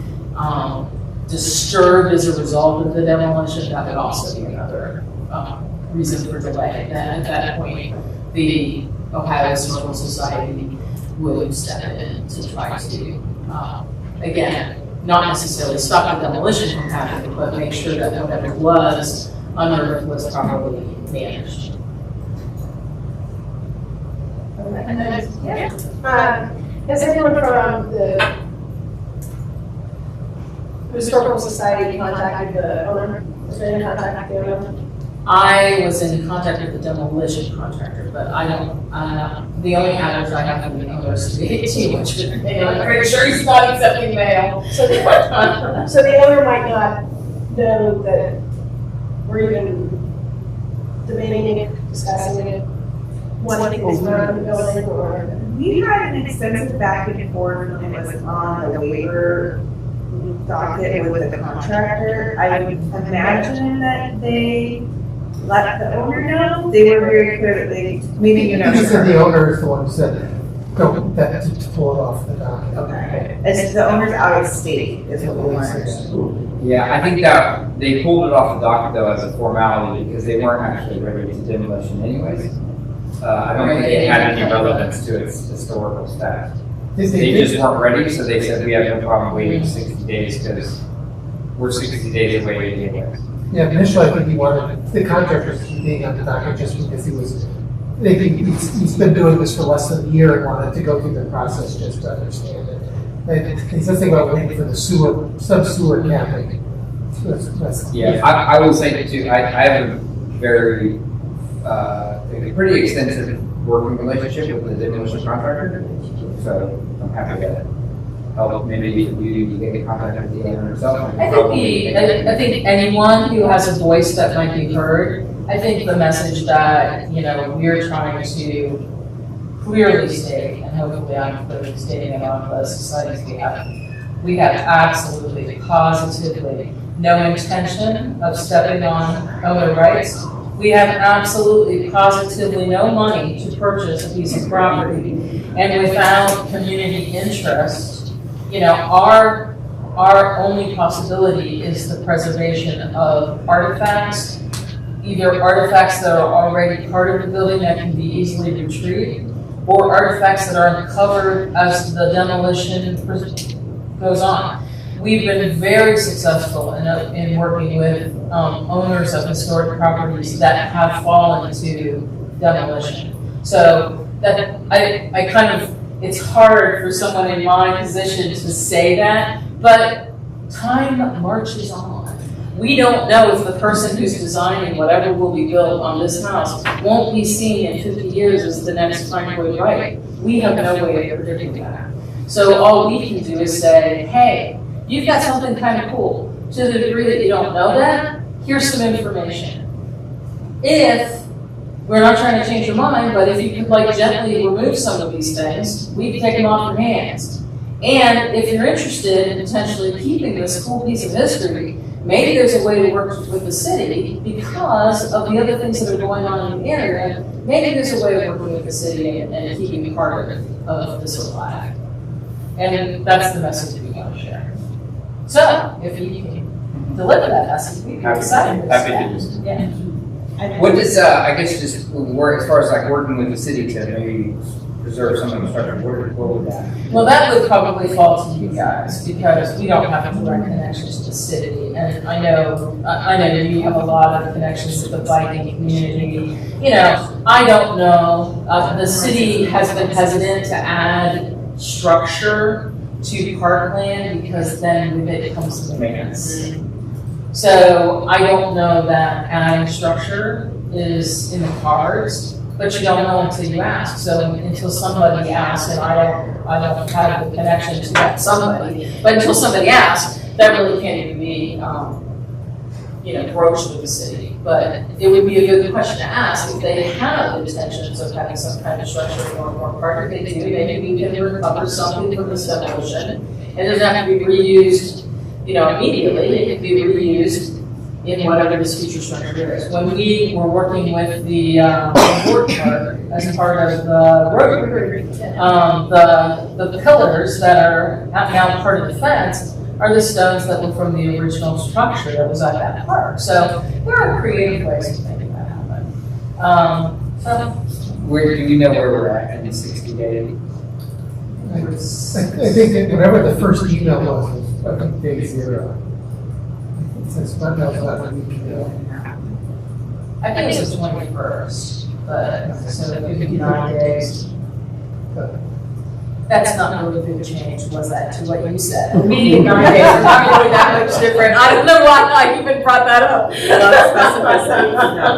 disturbed as a result of the demolition, that would also be another reason for delay. And at that point, the Ohio Historical Society would step in to try to, again, not necessarily stop the demolition from happening, but make sure that whatever was unearthed was properly managed. Has anyone from the Historical Society contacted the owner? Has there any contact with the owner? I was in contact with the demolition contractor, but I don't, the only address I have from the owner is to be too much. I'm pretty sure he's not accepting mail. So the owner might not know that we're even debating it, discussing it, wanting things around the building, or. We had an extensive back and forth when it was on the waiver docket with the contractor. I would imagine that they let the owner know. They were very clear that they, maybe you know. You said the owner is the one who said, go, that to pull it off the docket. Okay. And the owner's out of state is what we learned. Yeah, I think that they pulled it off the docket though as a formality because they weren't actually ready to demolition anyways. I don't think it had any relevance to its historical status. They just weren't ready, so they said we have no problem waiting 60 days because we're 60 days away anyway. Yeah, initially I think he wanted the contractor to keep being on the docket just because he was, he's been doing this for less than a year and wanted to go through the process just to understand it. And he's just thinking about waiting for the sewer, sub-sewer capping. Yeah, I will say too, I have a very, a pretty extensive working relationship with the demolition contractor, so I'm happy to help. Maybe you get in contact with the owner himself. I think anyone who has a voice that might be heard, I think the message that, you know, we're trying to clearly state, and hopefully I'm clearly stating it on the society's behalf, we have absolutely, positively no intention of stepping on owner rights. We have absolutely, positively no money to purchase a piece of property. And without community interest, you know, our only possibility is the preservation of artifacts, either artifacts that are already part of the building that can be easily retrieved, or artifacts that are uncovered as the demolition goes on. We've been very successful in working with owners of historic properties that have fallen to demolition. So that I kind of, it's hard for someone in my position to say that, but time marches on. We don't know if the person who's designing whatever will be built on this house won't be seen in 50 years as the next Frank Wright. We have no way of predicting that. So all we can do is say, hey, you've got something kind of cool. To the degree that you don't know that, here's some information. If we're not trying to change your mind, but if you could like gently remove some of these things, we can take them off your hands. And if you're interested in potentially keeping this cool piece of history, maybe there's a way to work with the city because of the other things that are going on in the area. Maybe there's a way of working with the city and keeping part of this alive. And that's the message we want to share. So, if you can deliver that message, we'd be excited. Happy to do so. Yeah. What does, I guess just work, as far as like working with the city to maybe preserve some of the structure, what would that? Well, that would probably fall to you guys because we don't have direct connections to the city. And I know you have a lot of connections with the biking community. You know, I don't know, the city has been hesitant to add structure to parkland because then with it comes to maintenance. So I don't know that adding structure is in the cards, but you don't know until you ask. So until somebody asks, and I don't have the connection to that somebody, but until somebody asks, that really can't even be broached with the city. But it would be a good question to ask if they have intentions of having some kind of structure or more park. If they do, maybe we can recover something from this demolition. It doesn't have to be reused, immediately. It can be reused in whatever this future structure is. When we were working with the board park as part of the road, the pillars that are now part of the fence are the stones that were from the original structure that was at that park. So there are creative ways to make that happen. Where do you know where we're at in the 60 days? I think that whatever the first email was day 0. It says Monday, about a week ago. I think it's the 21st, but so 59 days. That's not really a big change, was that, to what you said? The meeting in 9 days is not really that much different. I don't know why I even brought that up. No,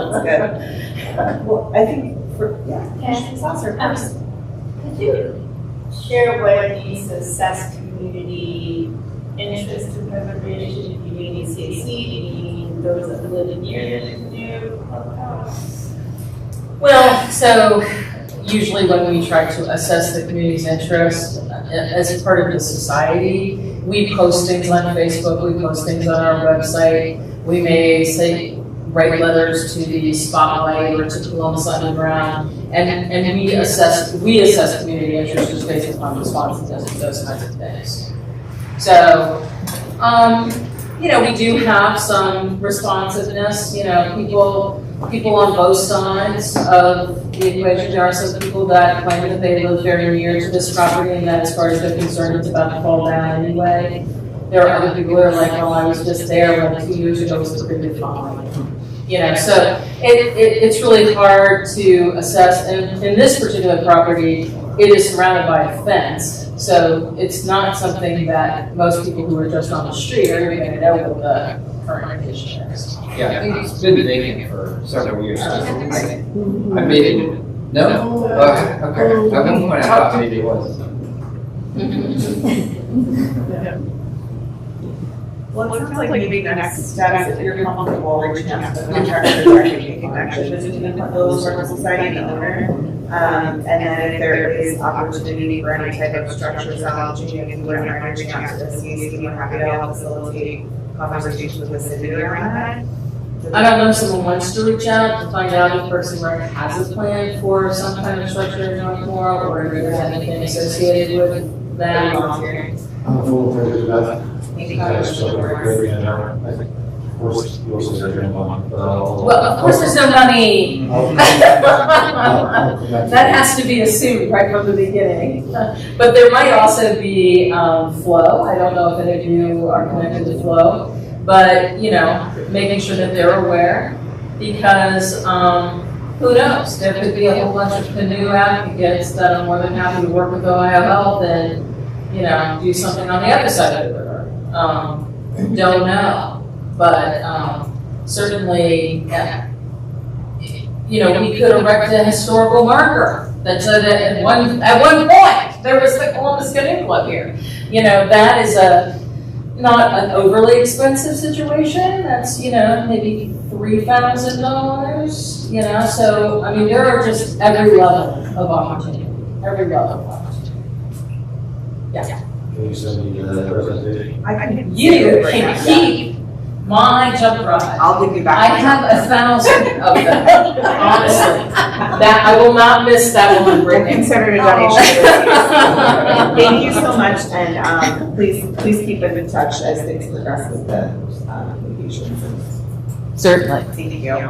it's good. Well, I think, Could you share what it means to assess community interest in preservation? Do you mean CAC? Do you mean those that live near the new clubhouse? Well, so usually when we try to assess the community's interest as part of the society, we post things on Facebook, we post things on our website. We may say, write letters to the Spotlight or to Columbus Underground, and we assess community interest just based upon responses to those kinds of things. So, we do have some responsiveness. People on both sides of the equation. There are some people that claim that they live very near to this property and that as far as they're concerned, it's about to fall down anyway. There are other people that are like, well, I was just there when 2 years ago was pretty fine. So it's really hard to assess. And in this particular property, it is surrounded by a fence. So it's not something that most people who are just on the street are even going to know what the current condition is. Yeah, it's been vacant for several years. I made it, no? Okay, at one point I thought maybe it was. Well, it sounds like maybe the next step is if you're comfortable reaching out to the contractor directly, making connections between the Historical Society and the owner. And then if there is opportunity for any type of structure challenging, if you wouldn't mind reaching out to the CAC, we're happy to help facilitate conversations with the city around that. I don't know if someone wants to reach out to find out if Person Rec has a plan for some kind of structure in Northmore, or if there's anything associated with that. I'm full of to that. I think, of course, you also said you're on. Well, of course, there's no money. That has to be assumed right from the beginning. But there might also be Flow. I don't know if any of you are connected to Flow, but making sure that they're aware, because who knows? There could be a whole bunch of canoe advocates that are more than happy to work with Ohio Health and do something on the other side of the river. Don't know, but certainly, we could erect a historical marker that said that at one point there was the Columbus Canoe Club here. That is not an overly expensive situation. That's maybe $3,000. So I mean there are just every level of opportunity. Every level of opportunity. Yeah. Can you send me the presentation? You can keep my jump ride. I'll give you back. I have 1,000 of them, honestly. That I will not miss that one. We'll consider it a donation. Thank you so much, and please keep in touch as things progress with the applications. Certainly. Thank you. All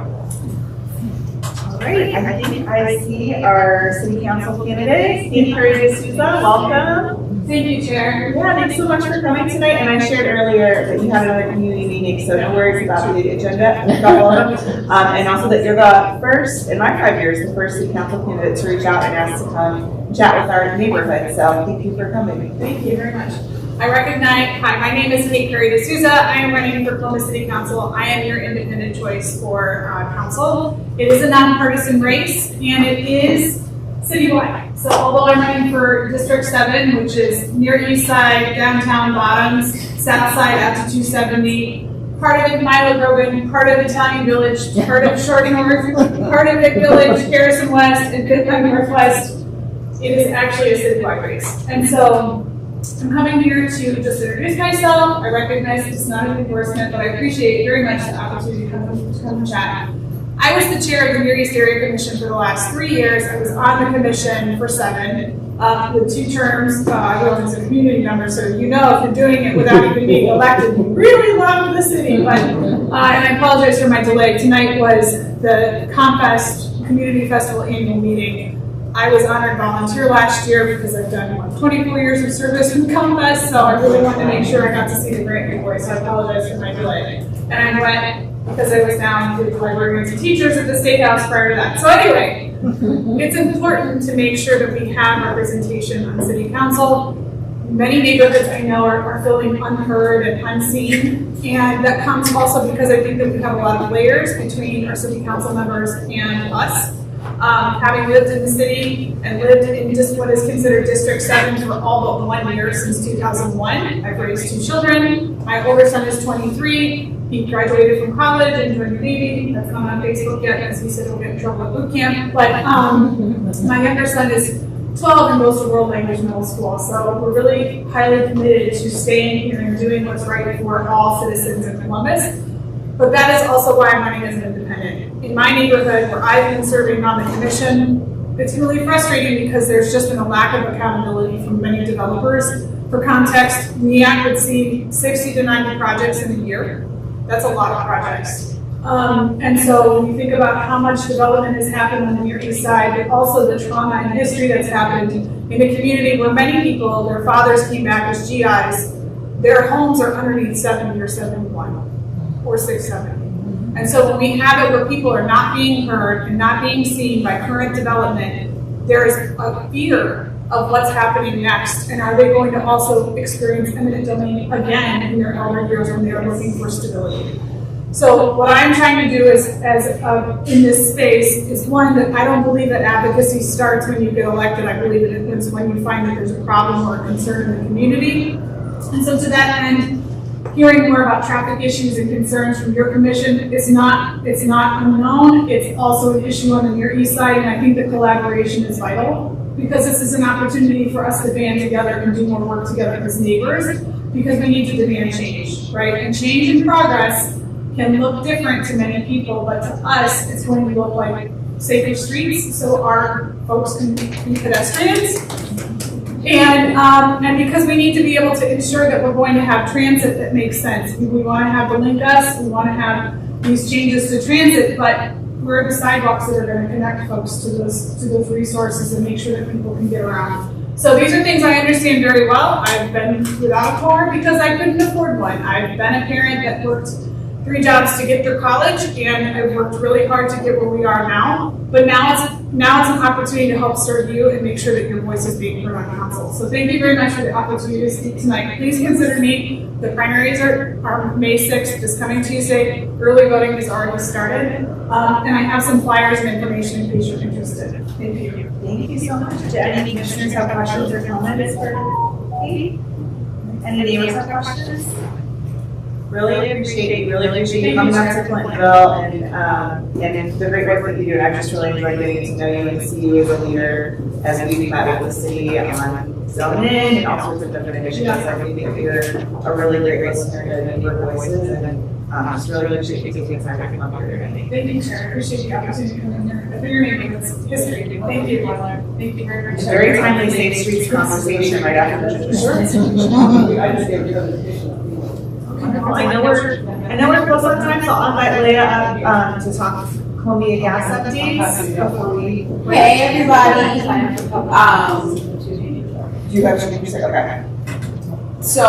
right, I think I see our city council candidate, Steve D'Souza. Welcome. Thank you, Chair. Yeah, thanks so much for coming tonight. And I shared earlier that you had another community meeting, so no worries about the agenda. And also that you're the first, in my 5 years, the first city council candidate to reach out and ask to come chat with our neighborhood. So thank you for coming. Thank you very much. Hi, my name is Kate D'Souza. I am running for Columbus City Council. I am your independent choice for council. It is a nonpartisan race, and it is citywide. So although I'm running for District 7, which is near East Side, downtown Bottoms, South Side out to 270, part of it Milo Grogan, part of Italian Village, part of Short North, part of Vic Village, Harrison West, and Pittsburgh Northwest, it is actually a citywide race. And so I'm coming here to just introduce myself. I recognize it's not an endorsement, but I appreciate very much the opportunity to come and chat. I was the chair of the Near East Area Commission for the last 3 years. I was on the commission for 7 with 2 terms. I was a community member, so if you're doing it without even being elected, you really love the city. But and I apologize for my delay. Tonight was the ComFest Community Festival annual meeting. I was honored volunteer last year because I've done 24 years of service with Compass, so I really wanted to make sure I got to see the great new boys, so I apologize for my delay. And I went because I was down with librarians and teachers at the State House prior to that. So anyway, it's important to make sure that we have representation on city council. Many neighborhoods I know are feeling unheard and unseen, and that comes also because I think that we have a lot of layers between our city council members and us. Having lived in the city and lived in just what is considered District 7 for all but 1 year since 2001, I've raised 2 children. My older son is 23. He graduated from college and joined the Navy. That's not on Facebook yet because he said he'll get in trouble at boot camp. But my younger son is 12 and goes to World Language Middle School. So we're really highly committed to staying here and doing what's right for all citizens in Columbus. But that is also why I'm running as an independent. In my neighborhood where I've been serving on the commission, it's really frustrating because there's just been a lack of accountability from many developers. For context, NEAC would see 60 to 90 projects in a year. That's a lot of projects. And so when you think about how much development has happened on the Near East Side, but also the trauma and history that's happened in a community where many people, their fathers came back as GIs, their homes are underneath 70 or 71 or 670. And so when we have it where people are not being heard and not being seen by current development, there is a fear of what's happening next, and are they going to also experience eminent domain again in their elder years when they are looking for stability? So what I'm trying to do is, in this space, is one, that I don't believe that advocacy starts when you get elected. I believe that it's when you find that there's a problem or a concern in the community. And so to that end, hearing more about traffic issues and concerns from your commission is not unknown. It's also an issue on the Near East Side, and I think the collaboration is vital because this is an opportunity for us to band together and do more work together as neighbors because we need to demand change, right? And change and progress can look different to many people, but to us, it's going to look like safer streets so our folks can be pedestrians. And because we need to be able to ensure that we're going to have transit that makes sense. We want to have the link us, we want to have these changes to transit, but where are the sidewalks that are going to connect folks to those resources and make sure that people can get around? So these are things I understand very well. I've been without a car because I couldn't afford one. I've been a parent that worked 3 jobs to get through college, and I've worked really hard to get where we are now. But now it's an opportunity to help serve you and make sure that your voice is being heard on council. So thank you very much for the opportunity to speak tonight. Please consider me. The primaries are May 6th, this coming Tuesday. Early voting has already started. And I have some flyers and information in case you're interested. Thank you. Thank you so much. Do any commissioners have questions or comments for Katie? Any neighbors have questions? Really appreciate you coming back to Clintonville and the great work that you do. I've just really enjoyed getting to know you and see you as a leader as we've met with the city on zoning and all sorts of different initiatives. I think that you're a really great listener to neighbor voices, and just really appreciate you taking time to come up here today. Thank you, Chair. I appreciate the opportunity to come in here. For your neighborhood's history. Thank you. Thank you very much. Very timely Safe Streets conversation right after the I know we're close on time, so I'll invite Leah up to talk Columbia gas updates before we. Hey everybody. Do you have something to say? Okay. So,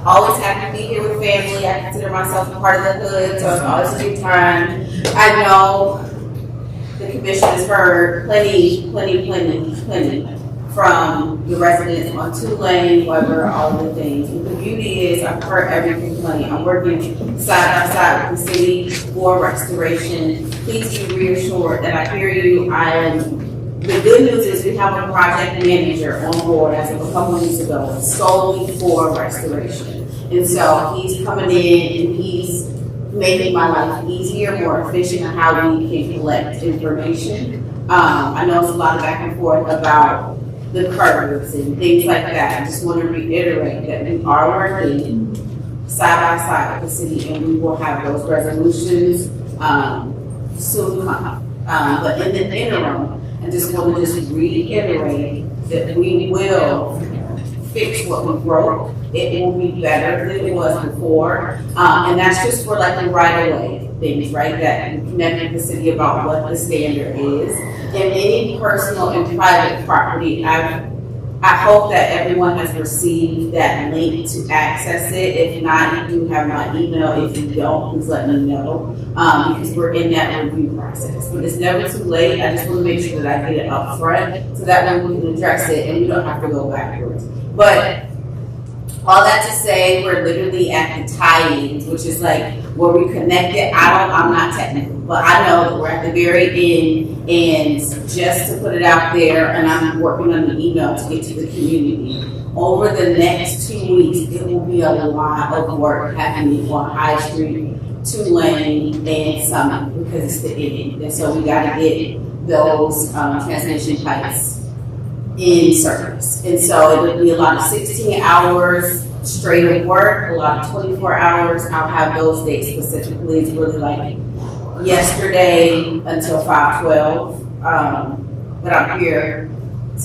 always happy to be here with family. I consider myself a part of the hood, so it's always a good time. I know the commission has heard plenty from the residents on Tulane, Weber, all of the things. And the beauty is I've heard every complaint. I'm working side by side with the city for restoration. Please be reassured that I hear you. The good news is we have a project manager on board as of a couple weeks ago, solely for restoration. And so he's coming in and he's making my life easier, more efficient on how we can collect information. I know it's a lot of back and forth about the curbs and things like that. I just want to reiterate that we are working side by side with the city, and we will have those resolutions soon come. But in the interim, I just want to reiterate that we will fix what we broke it will be better than it was before. And that's just for like the right of way things, right? That connect with the city about what the standard is. And any personal and private property, I hope that everyone has received that link to access it. If not, you do have my email. If you don't, please let me know, because we're in that review process. But it's never too late. I just want to make sure that I get it up front so that way we can address it and we don't have to go backwards. But all that to say, we're literally at the tie-ins, which is like where we connected. I'm not technical, but I know that we're at the very end, and just to put it out there, and I'm working on the email to get to the community. Over the next 2 weeks, it will be a lot of work happening on High Street, Tulane, and Summit, because it's the end. And so we gotta get those transmission pipes in service. And so it'll be a lot of 16 hours straight of work, a lot of 24 hours. I'll have those dates specifically. It's really like yesterday until 5/12. But I'm here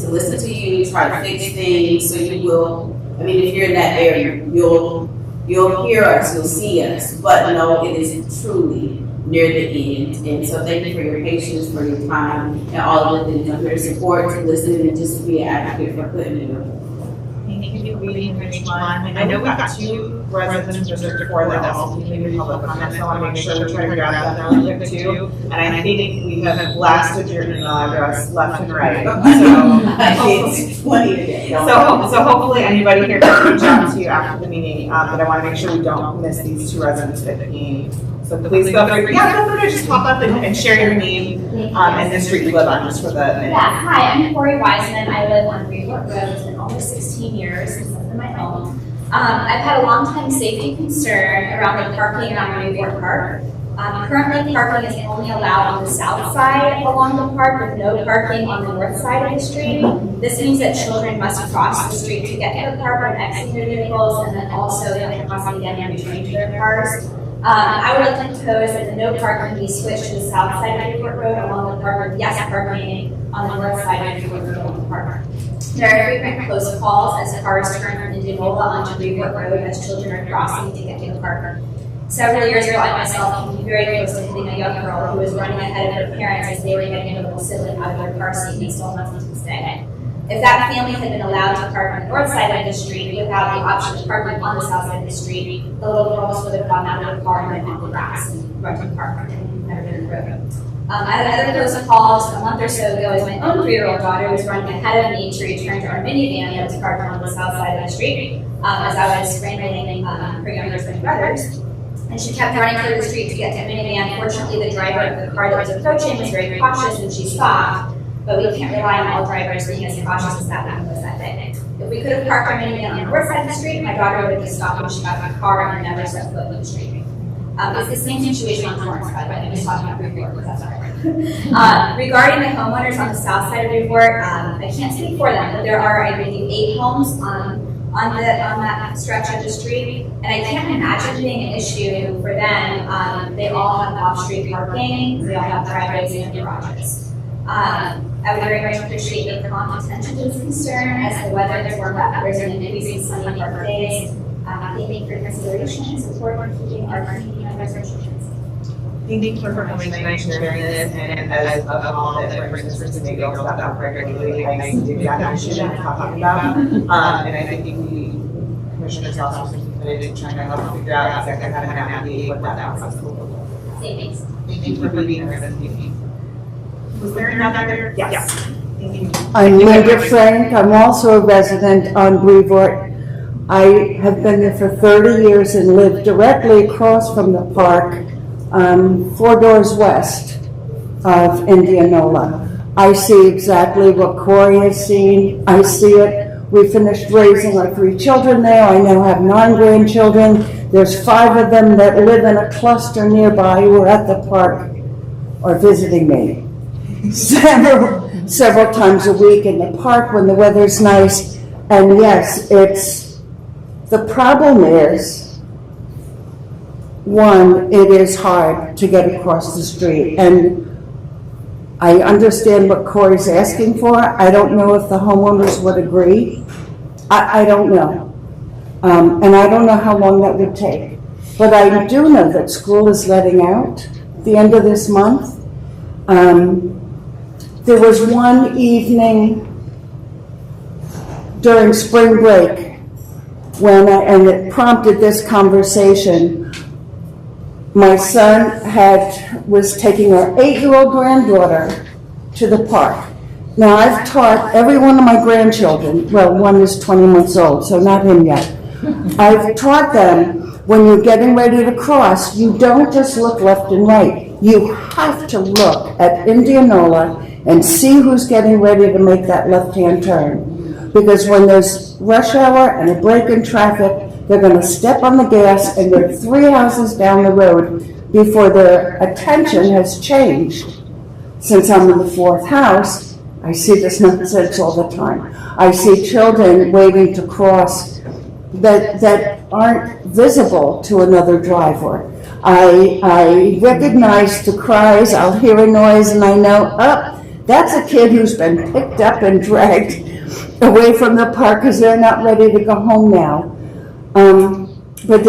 to listen to you, try to fix things, so you will, I mean, if you're in that area, you'll hear us, you'll see us, but no, it is truly near the end. And so thank you for your patience, for your time, and all of the things. I'm here to support, to listen, and just to be an advocate for putting it in. Thank you for being here, John. I know we've got 2 residents from District 4 that also came in public comments, so I want to make sure we try to grab that really quick too. And I think we have blasted your email address left and right. It's 20 today. So hopefully anybody here can reach out to you after the meeting, but I want to make sure we don't miss these 2 residents that came. So please feel free to just pop up and share your name and the street you live on, just for the minute. Yeah, hi, I'm Corey Wiseman. I live on Greenwood Road. It's been almost 16 years since I've been my home. I've had a long time safety concern around the parking on Greenwood Park. Currently, parking is only allowed on the south side along the park with no parking on the north side of the street. This means that children must cross the street to get to the park when exiting their vehicles, and then also they have to cross again and return to their cars. I would like to propose that the no parking be switched to the south side of Newport Road along the park with yes parking on the north side of Newport Road along the park. There are frequent close calls as cars turn from Indianola onto Newport Road as children are crossing to get to the park. Several years ago, I myself came very close to hitting a young girl who was running ahead of her parents as they were getting a little sibling out of their car seat and still nothing to say. If that family had been allowed to park on the north side of the street without the option of parking on the south side of the street, the little girls would have gone out of the car and went on the grass and run to the park and never been in the road. I had another close call just a month or so ago as my own 3-year-old daughter was running ahead of me to return to our minivan that was parked on the south side of the street as I was scrambling her younger twin brothers. And she kept running through the street to get to the minivan. Fortunately, the driver of the car that was approaching was very cautious and she stopped. But we can't rely on all drivers being as cautious as that one was that day. If we could have parked our minivan on the north side of the street, my daughter would have just stopped when she got out of the car and never set foot in the street. It's the same situation on Florence, by the way. I'm just talking about Newport because that's right. Regarding the homeowners on the south side of Newport, I can't speak for them, but there are, I believe, 8 homes on that stretch of the street, and I can't imagine being an issue for them. They all have off-street parking, they all have driveways and garages. I would very much appreciate the prompt attention to this concern as the weather has warmed up. There's an increase in sunny park days. Thank you for your consideration and support in keeping our community under restrictions. Thank you for coming tonight and sharing this, and as a mom that brings this to me, girls that out regularly, I see exactly what you're talking about. And I think the commissioner's also committed to trying to help figure out exactly how to navigate what that process will look like. Thanks. Thank you for being here this evening. Was there another? Yes. Thank you. I'm Linda Frank. I'm also a resident on Brevoort. I have been there for 30 years and live directly across from the park, 4 doors west of Indianola. I see exactly what Corey has seen. I see it. We finished raising our 3 children there. I now have 9 grandchildren. There's 5 of them that live in a cluster nearby who are at the park or visiting me several times a week in the park when the weather's nice. And yes, the problem is, one, it is hard to get across the street. And I understand what Corey's asking for. I don't know if the homeowners would agree. I don't know. And I don't know how long that would take. But I do know that school is letting out at the end of this month. There was one evening during spring break and it prompted this conversation. My son was taking our 8-year-old granddaughter to the park. Now, I've taught every one of my grandchildren, well, one is 20 months old, so not him yet. I've taught them, when you're getting ready to cross, you don't just look left and right. You have to look at Indianola and see who's getting ready to make that left-hand turn. Because when there's rush hour and a break in traffic, they're going to step on the gas and they're 3 houses down the road before their attention has changed. Since I'm in the 4th house, I see this nonsense all the time. I see children waiting to cross that aren't visible to another driver. I recognize the cries, I'll hear a noise and I know, that's a kid who's been picked up and dragged away from the park because they're not ready to go home now. But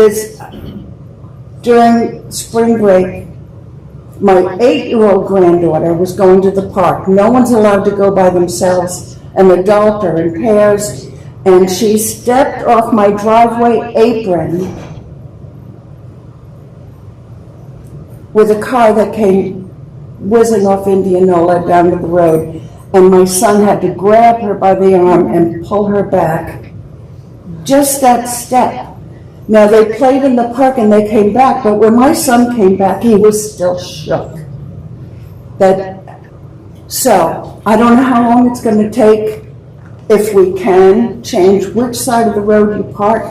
during spring break, my 8-year-old granddaughter was going to the park. No one's allowed to go by themselves, an adult or in pairs, and she stepped off my driveway apron with a car that came whizzing off Indianola down to the road, and my son had to grab her by the arm and pull her back. Just that step. Now, they played in the park and they came back, but when my son came back, he was still shook. So, I don't know how long it's going to take, if we can change which side of the road you park,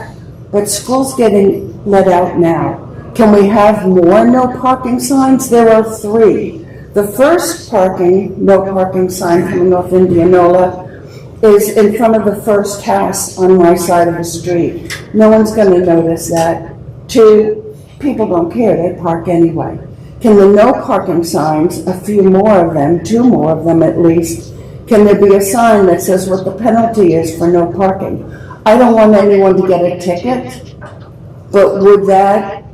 but school's getting let out now. Can we have more no parking signs? There are 3. The first no parking sign coming off Indianola is in front of the first house on my side of the street. No one's going to notice that. 2, people don't care, they park anyway. Can the no parking signs, a few more of them, 2 more of them at least, can there be a sign that says what the penalty is for no parking? I don't want anyone to get a ticket, but would that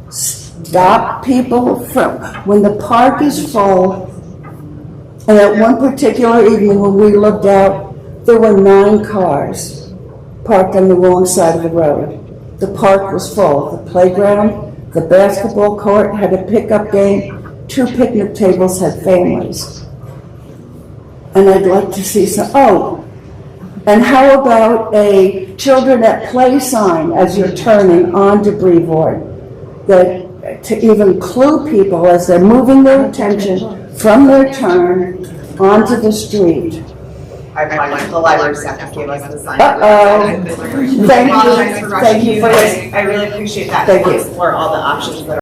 stop people from, when the park is full, and at one particular evening when we looked out, there were 9 cars parked on the wrong side of the road. The park was full. The playground, the basketball court had a pickup game, 2 picnic tables had families. And I'd like to see and how about a children at play sign as you're turning onto Brevoort, that to even clue people as they're moving their attention from their turn onto the street. The library staff gave us the sign. Thank you. I really appreciate that. Thank you. We'll explore all the options that